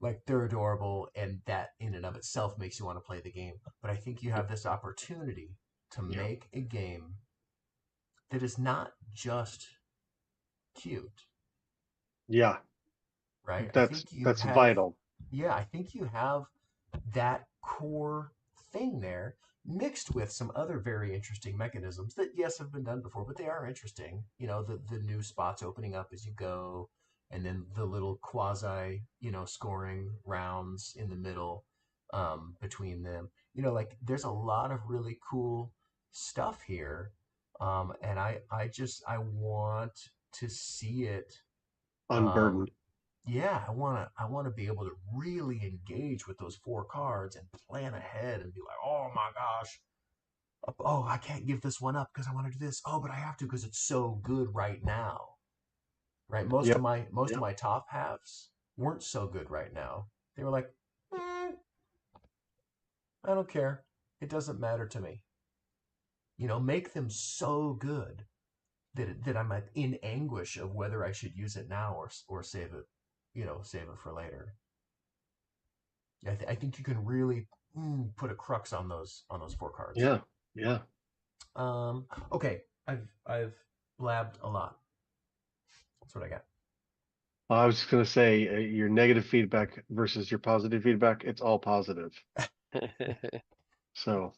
Like they're adorable, and that in and of itself makes you want to play the game. But I think you have this opportunity to Yeah. make a game that is not just cute, Yeah. right? I That's think you that's have, vital. yeah, I think you have that core thing there mixed with some other very interesting mechanisms that, yes, have been done before, but they are interesting. The new spots opening up as you go, and then the little quasi, scoring rounds in the middle between them. Like there's a lot of really cool stuff here. And I want to see it. Unburdened. Yeah, I want to be able to really engage with those 4 cards and plan ahead and be like, oh my gosh, oh, I can't give this one up because I want to do this. Oh, but I have to because it's so good right now. Right? Most of Yep. my top halves weren't so good right now. They were like, I don't care. It doesn't matter to me. Make them so good that I'm in anguish of whether I should use it now or save it, save it for later. I think you can really put a crux on those 4 cards. Yeah. Yeah. Okay, I've blabbed a lot. That's what I got. I was just gonna say your negative feedback versus your positive feedback. It's all positive. So,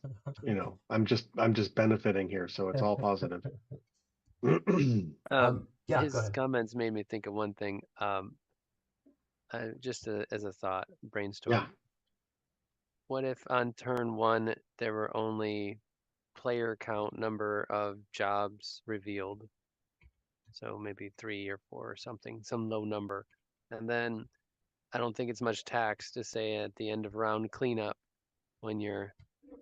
I'm just benefiting here. So it's all positive. Yeah, go His ahead. comments made me think of one thing. Just as a thought, brainstorm. Yeah. What if on turn 1 there were only player count number of jobs revealed? So maybe 3 or 4 or something, some low number. And then I don't think it's much tax to say at the end of round cleanup, when you're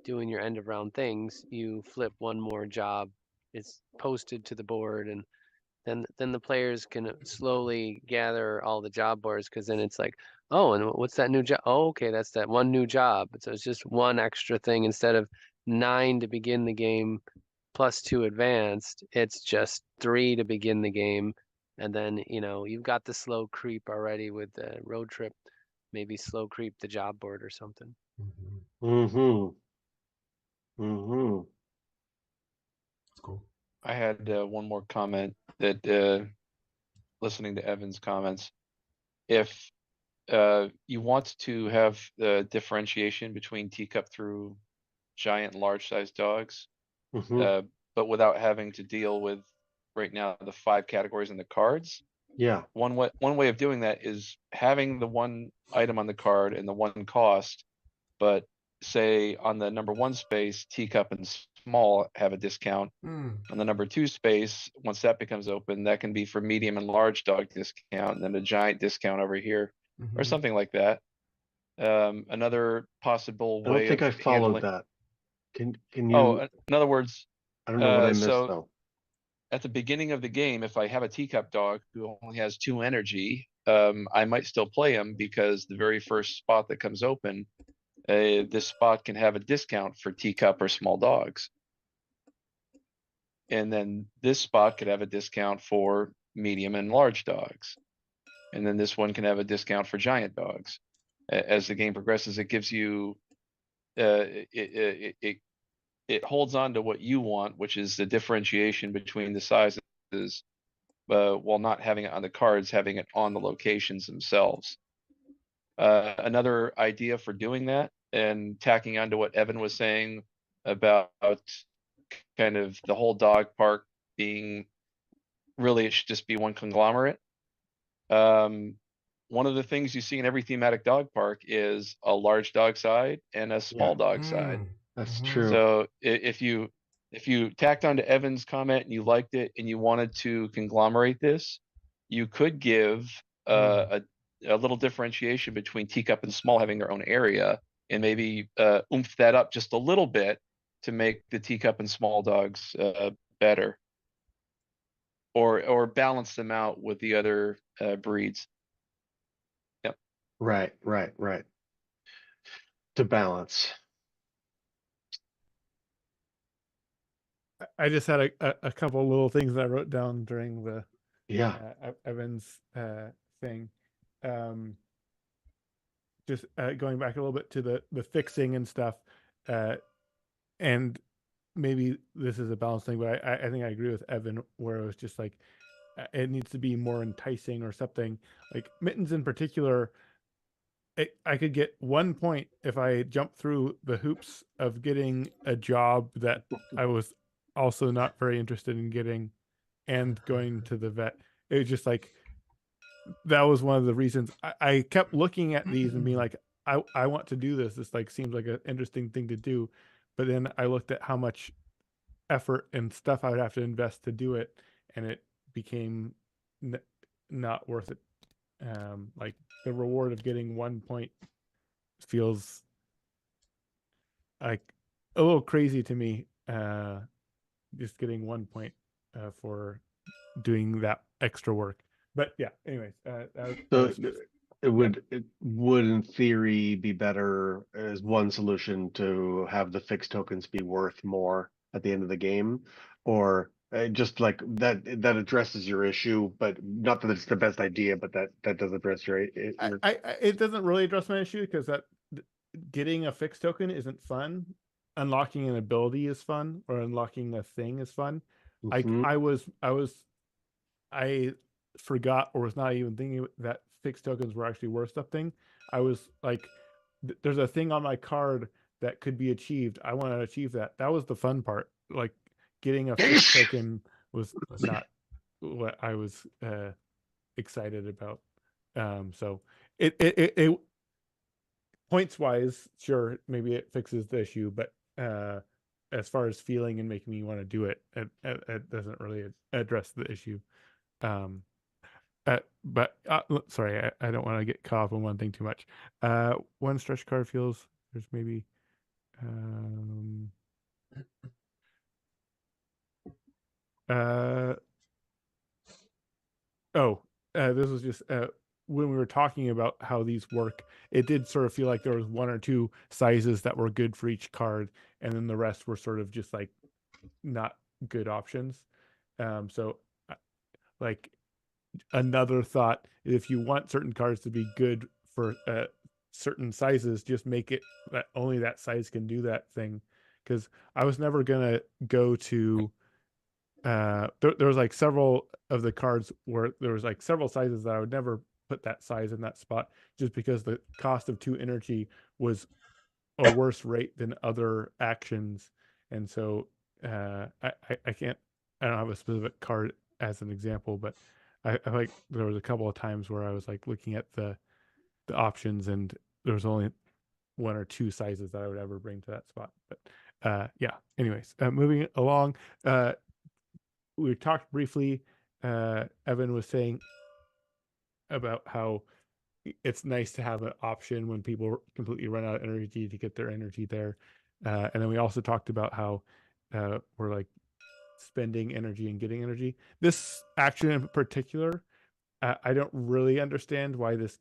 doing your end of round things, you flip one more job. It's posted to the board, and then the players can slowly gather all the job boards, because then it's like, oh, and what's that new job? Oh, okay, that's that one new job. So it's just one extra thing instead of 9 to begin the game plus 2 advanced. It's just 3 to begin the game, and then you've got the slow creep already with the road trip. Maybe slow creep the job board or something. Mm-hmm. Mm-hmm. That's cool. I had one more comment that listening to Evan's comments, if you want to have the differentiation between teacup through giant and large sized dogs, Mm-hmm. but without having to deal with right now the 5 categories in the cards, Yeah. one way of doing that is having the one item on the card and the one cost, but say on the number 1 space, teacup and small have a discount. On the number 2 space, once that becomes open, that can be for medium and large dog discount, and then a giant discount over here, or something like that. Another possible I don't way think of I followed handling. that. Can Oh, you? in other words, I don't know what I missed so though. at the beginning of the game, if I have a teacup dog who only has 2 energy, I might still play him because the very first spot that comes open, this spot can have a discount for teacup or small dogs. And then this spot could have a discount for medium and large dogs. And then this one can have a discount for giant dogs. As the game progresses, it gives you, it holds on to what you want, which is the differentiation between the sizes, while not having it on the cards, having it on the locations themselves. Another idea for doing that, and tacking onto what Evan was saying about kind of the whole dog park being, really it should just be one conglomerate. One one of the things you see in every thematic dog park is a large dog side and a small dog side. That's Mhm. true. So if you tacked on to Evan's comment and you liked it and you wanted to conglomerate this, you could give a little differentiation between teacup and small having their own area, and maybe oomph that up just a little bit to make the teacup and small dogs better, or balance them out with the other breeds. Yep. Right. To balance. I just had a couple little things that I wrote down during the Yeah. Evan's thing. Just going back a little bit to the fixing and stuff, and maybe this is a balance thing, but I think I agree with Evan where it was just like it needs to be more enticing or something. Like Mittens in particular, I could get 1 point if I jump through the hoops of getting a job that I was also not very interested in getting and going to the vet. It was just like that was one of the reasons I kept looking at these and being like, I want to do this. This like seems like an interesting thing to do. But then I looked at how much effort and stuff I would have to invest to do it, and it became not worth it. Like the reward of getting 1 point feels like a little crazy to me. Just getting 1 point for doing that extra work. But yeah, anyways, So just, it would in theory be better as one solution to have the fixed tokens be worth more at the end of the game, or just like that addresses your issue, but not that it's the best idea, but that does address your it doesn't really address my issue because that getting a fixed token isn't fun. Unlocking an ability is fun, or unlocking a thing is fun. Mhm. I forgot or was not even thinking that fixed tokens were actually worth something. I was like, there's a thing on my card that could be achieved. I want to achieve that. That was the fun part. Like getting a fixed token was not what I was excited about. So it points wise, sure, maybe it fixes the issue, but as far as feeling and making me want to do it, it doesn't really address the issue. But sorry, I don't want to get caught up on one thing too much. One stretch card feels there's maybe this was just when we were talking about how these work, it did sort of feel like there was one or two sizes that were good for each card, and then the rest were sort of just like not good options. So like another thought, if you want certain cards to be good for certain sizes, just make it that only that size can do that thing. Because I was never gonna go to there was like several of the cards where there was like several sizes that I would never put that size in that spot just because the cost of 2 energy was a worse rate than other actions. And so I can't, I don't have a specific card as an example, but I like there was a couple of times where I was like looking at the options and there was only 1 or 2 sizes that I would ever bring to that spot. But yeah, anyways, moving along, we talked briefly, Evan was saying about how it's nice to have an option when people completely run out of energy to get their energy there. And then we also talked about how we're like spending energy and getting energy. This action in particular, I don't really understand why this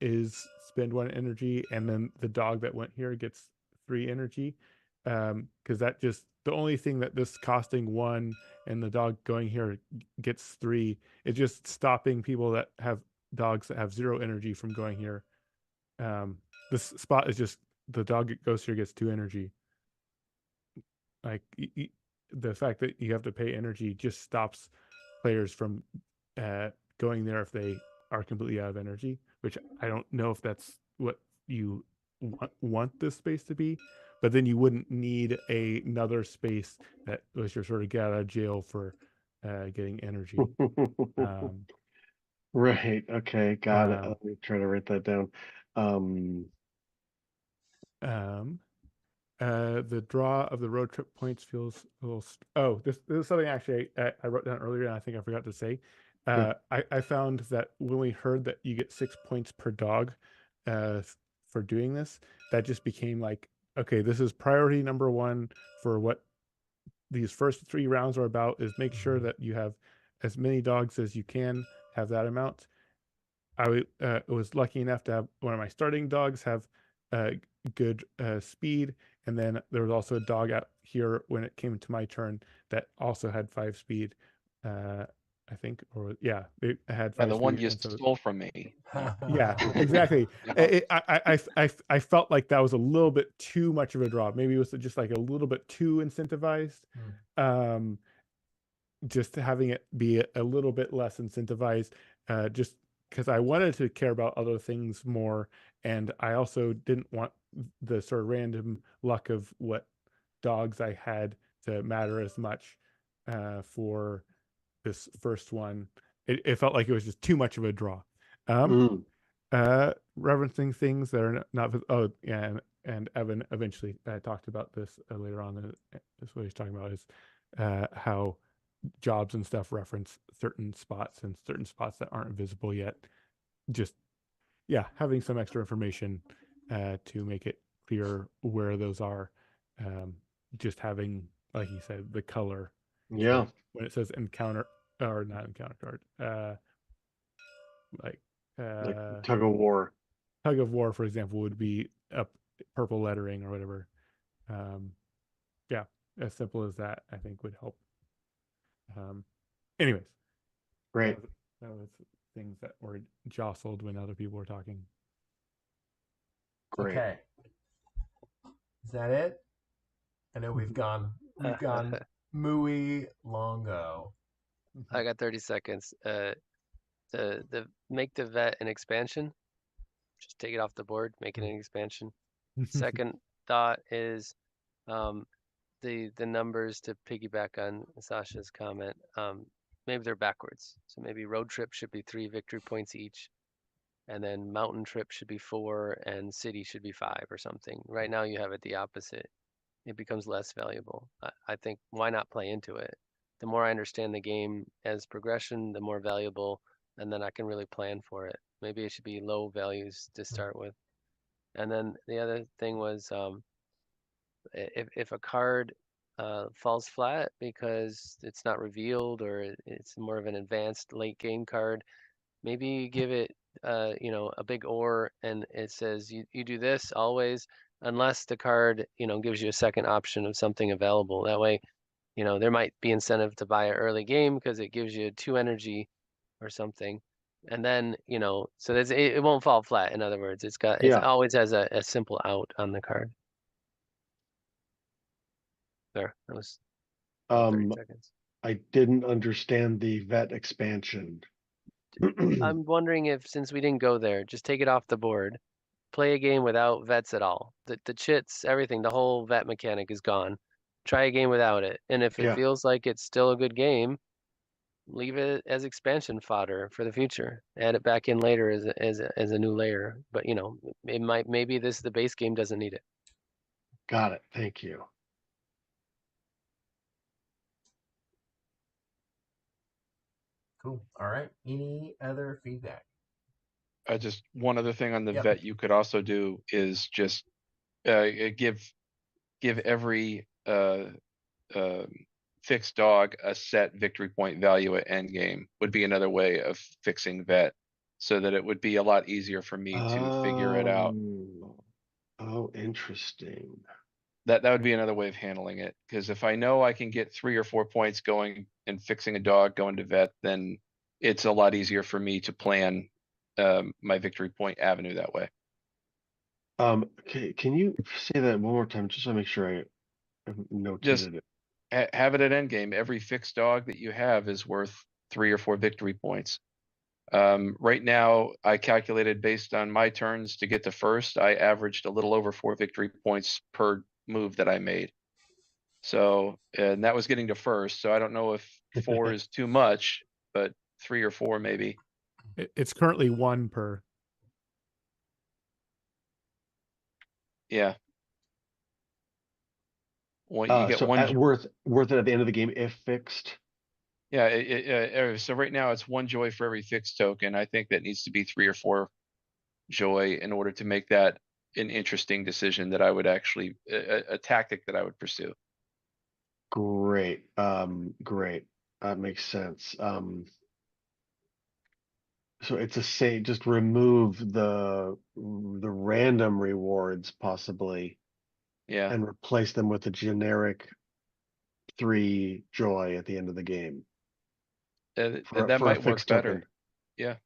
is spend 1 energy and then the dog that went here gets 3 energy. Because that just the only thing that this costing 1 and the dog going here gets 3 is just stopping people that have dogs that have 0 energy from going here. This spot is just the dog that goes here gets 2 energy. Like the fact that you have to pay energy just stops players from going there if they are completely out of energy, which I don't know if that's what you want this space to be, but then you wouldn't need another space that was your sort of get out of jail for getting energy. Right. Okay. Got it. Um, Let me try to write that down. The draw of the road trip points feels a little. Oh, this is something actually I wrote down earlier, and I think I forgot to say. Yeah. I found that when we heard that you get 6 points per dog, for doing this, that just became like, okay, this is priority number one for what these first 3 rounds are about. Is make sure that you have as many dogs as you can have that amount. I was lucky enough to have one of my starting dogs have good speed, and then there was also a dog out here when it came to my turn that also had 5 speed. I think, or yeah, it had Yeah, 5 the one speed, you and so stole from me. yeah, exactly. Yeah. I felt like that was a little bit too much of a draw. Maybe it was just like a little bit too incentivized. Um, just having it be a little bit less incentivized, just because I wanted to care about other things more, and I also didn't want the sort of random luck of what dogs I had to matter as much for this first one. It felt like it was just too much of a draw. Um, Mm. Referencing things that are not oh yeah, and Evan eventually talked about this later on. That's what he's talking about is how jobs and stuff reference certain spots and certain spots that aren't visible yet. Just yeah, having some extra information to make it clear where those are. Um, just having, like you said, the color. Yeah. So when it says encounter or not encounter card, like Like tug of war. tug of war, for example, would be a purple lettering or whatever. Yeah, as simple as that, I think would help. Anyways, Great. that was things that were jostled when other people were talking. Great. Okay. Is that it? I know we've gone muy longo. I got 30 seconds. The make the vet an expansion. Just take it off the board, make it an expansion. Second thought is the numbers to piggyback on Sasha's comment. Maybe they're backwards. So maybe road trip should be 3 victory points each, and then mountain trip should be 4, and city should be 5 or something. Right now you have it the opposite. It becomes less valuable. I think why not play into it? The more I understand the game as progression, the more valuable, and then I can really plan for it. Maybe it should be low values to start with. And then the other thing was if a card falls flat because it's not revealed or it's more of an advanced late game card, maybe you give it a big or, and it says you do this always unless the card gives you a second option of something available. That way, there might be incentive to buy an early game because it gives you 2 energy or something. And then, so it won't fall flat. In other words, it Yeah. always has a simple out on the card. There, that was 30 seconds. I didn't understand the vet expansion. I'm wondering if, since we didn't go there, just take it off the board. Play a game without vets at all. The chits, everything, the whole vet mechanic is gone. Try a game without it. And if it Yeah. feels like it's still a good game, leave it as expansion fodder for the future. Add it back in later as a new layer. But maybe the base game doesn't need it. Got it. Thank you. Cool. All right. Any other feedback? Just one other thing on the Yep. vet you could also do is just give every fixed dog a set victory point value at end game would be another way of fixing vet, so that it would be a lot easier for me to figure it out. Oh, interesting. That would be another way of handling it, because if I know I can get 3 or 4 points going and fixing a dog going to vet, then it's a lot easier for me to plan my victory point avenue that way. Okay, can you say that one more time just to make sure I Just notated it? have it at end game. Every fixed dog that you have is worth 3 or 4 victory points. Right now, I calculated based on my turns to get to first, I averaged a little over 4 victory points per move that I made. So, and that was getting to first. So I don't know if 4 is too much, but 3 or 4 maybe. It's currently 1 per. Yeah. Well, you get So one. worth it at the end of the game if fixed. Yeah. So right now it's 1 joy for every fixed token. I think that needs to be 3 or 4 joy in order to make that an interesting decision that I would actually a tactic that I would pursue. Great. Great. That makes sense. So it's a say just remove the random rewards possibly Yeah. and replace them with a generic 3 joy at the end of the game That for a might work fixed token. better.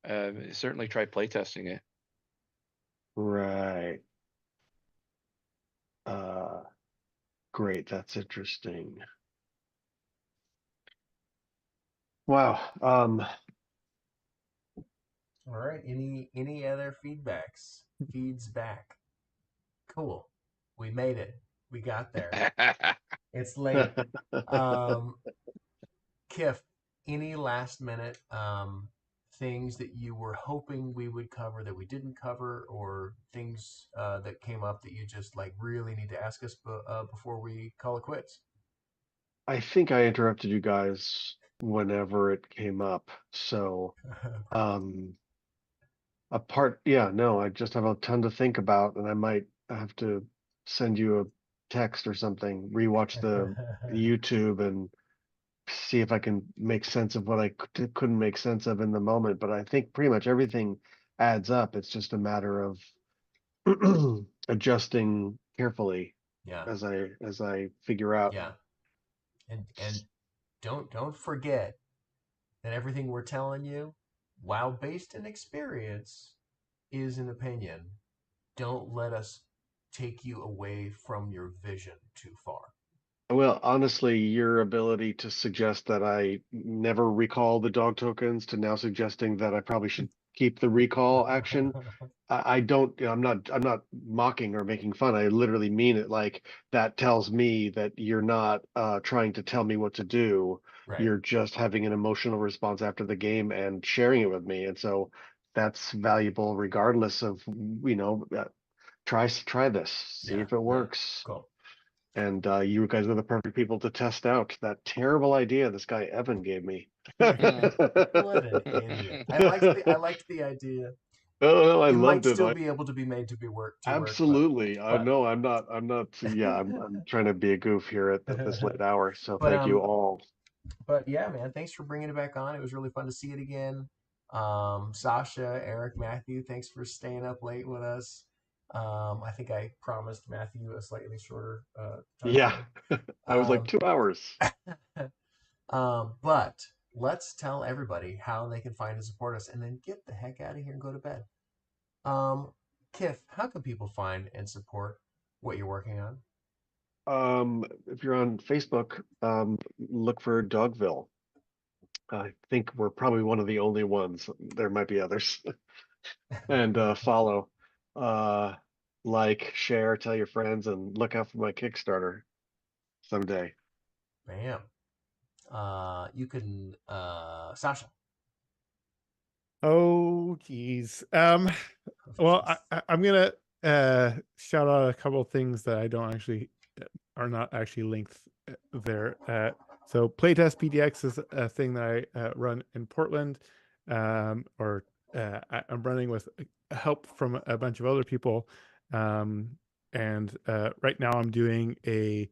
Yeah. Certainly try playtesting it. Right. Great. That's interesting. Wow. All right. Any other feeds back? Cool. We made it. We got there. It's late. Kiff, any last minute things that you were hoping we would cover that we didn't cover, or things that came up that you just like really need to ask us before we call it quits? I think I interrupted you guys whenever it came up. So, no, I just have a ton to think about, and I might have to send you a text or something, rewatch the YouTube and see if I can make sense of what I couldn't make sense of in the moment. But I think pretty much everything adds up. It's just a matter of adjusting carefully Yeah. as I figure out. Yeah. And don't forget that everything we're telling you, while based in experience, is an opinion. Don't let us take you away from your vision too far. Well, honestly, your ability to suggest that I never recall the dog tokens to now suggesting that I probably should keep the recall action. I don't, I'm not mocking or making fun. I literally mean it. Like that tells me that you're not trying to tell me what to do. Right. You're just having an emotional response after the game and sharing it with me. And so that's valuable regardless of, try this, see if it works. Cool. And you guys are the perfect people to test out that terrible idea this guy Evan gave me. What an idiot! I liked the idea. Oh, I it loved might it. still be able to be made to work. Absolutely. I but know I'm not. Yeah, I'm trying to be a goof here at this late hour. So But, thank you all. But yeah, man, thanks for bringing it back on. It was really fun to see it again. Sasha, Eric, Matthew, thanks for staying up late with us. I think I promised Matthew a slightly shorter time Yeah, frame. I was like 2 hours. But let's tell everybody how they can find and support us, and then get the heck out of here and go to bed. Kiff, how can people find and support what you're working on? If you're on Facebook, look for Dogville. I think we're probably one of the only ones. There might be others. And follow, like, share, tell your friends, and look out for my Kickstarter someday. Bam. You can, Sasha. Oh, geez. Well, I'm gonna shout out a couple of things that I don't actually are not actually linked there. So Playtest PDX is a thing that I run in Portland, I'm running with help from a bunch of other people, and right now I'm doing a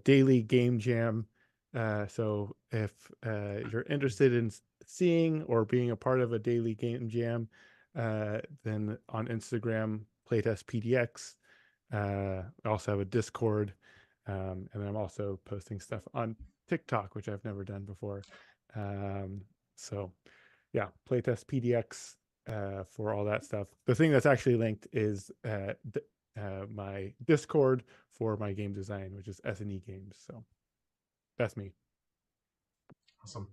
daily game jam. So if you're interested in seeing or being a part of a daily game jam, then on Instagram, Playtest PDX. I also have a Discord, and then I'm also posting stuff on TikTok, which I've never done before. So yeah, Playtest PDX for all that stuff. The thing that's actually linked is my Discord for my game design, which is S&E Games. So that's me. Awesome.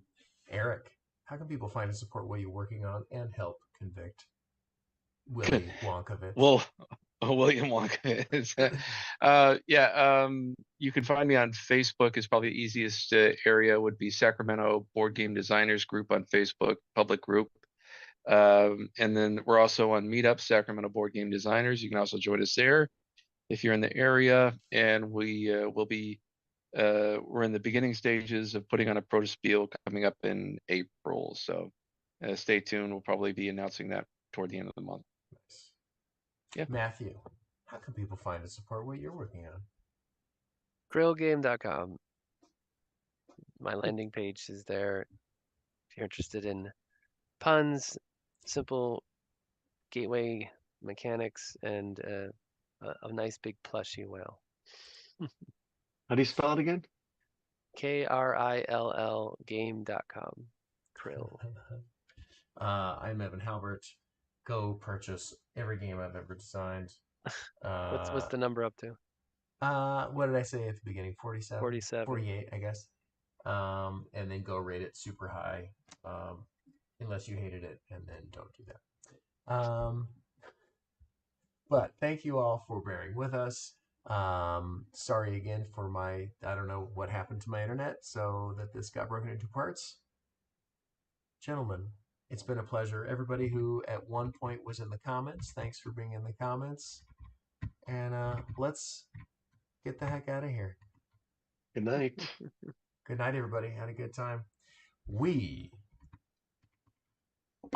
Eric, how can people find and support what you're working on and help convict Willy Wonkovich? Well, William Wonka is You can find me on Facebook is probably the easiest area would be Sacramento Board Game Designers Group on Facebook, public group. And then we're also on Meetup, Sacramento Board Game Designers. You can also join us there if you're in the area. And we will be, we're in the beginning stages of putting on a Protospiel coming up in April. So stay tuned. We'll probably be announcing that toward the end of the month. Nice. Yeah. Matthew, how can people find and support what you're working on? Grillgame.com. My landing page is there. If you're interested in puns, simple gateway mechanics, and a nice big plushy whale. How do you spell it again? KRILL game.com. Krill. I'm Evan Halbert. Go purchase every game I've ever designed. What's the number up to? What did I say at the beginning? 47? 47. 48, I guess. And then go rate it super high. Unless you hated it, and then don't do that. But thank you all for bearing with us. Sorry again for I don't know what happened to my internet so that this got broken into parts. Gentlemen, it's been a pleasure. Everybody who at one point was in the comments, thanks for being in the comments. And let's get the heck out of here. Good night. Good night, everybody. Had a good time. We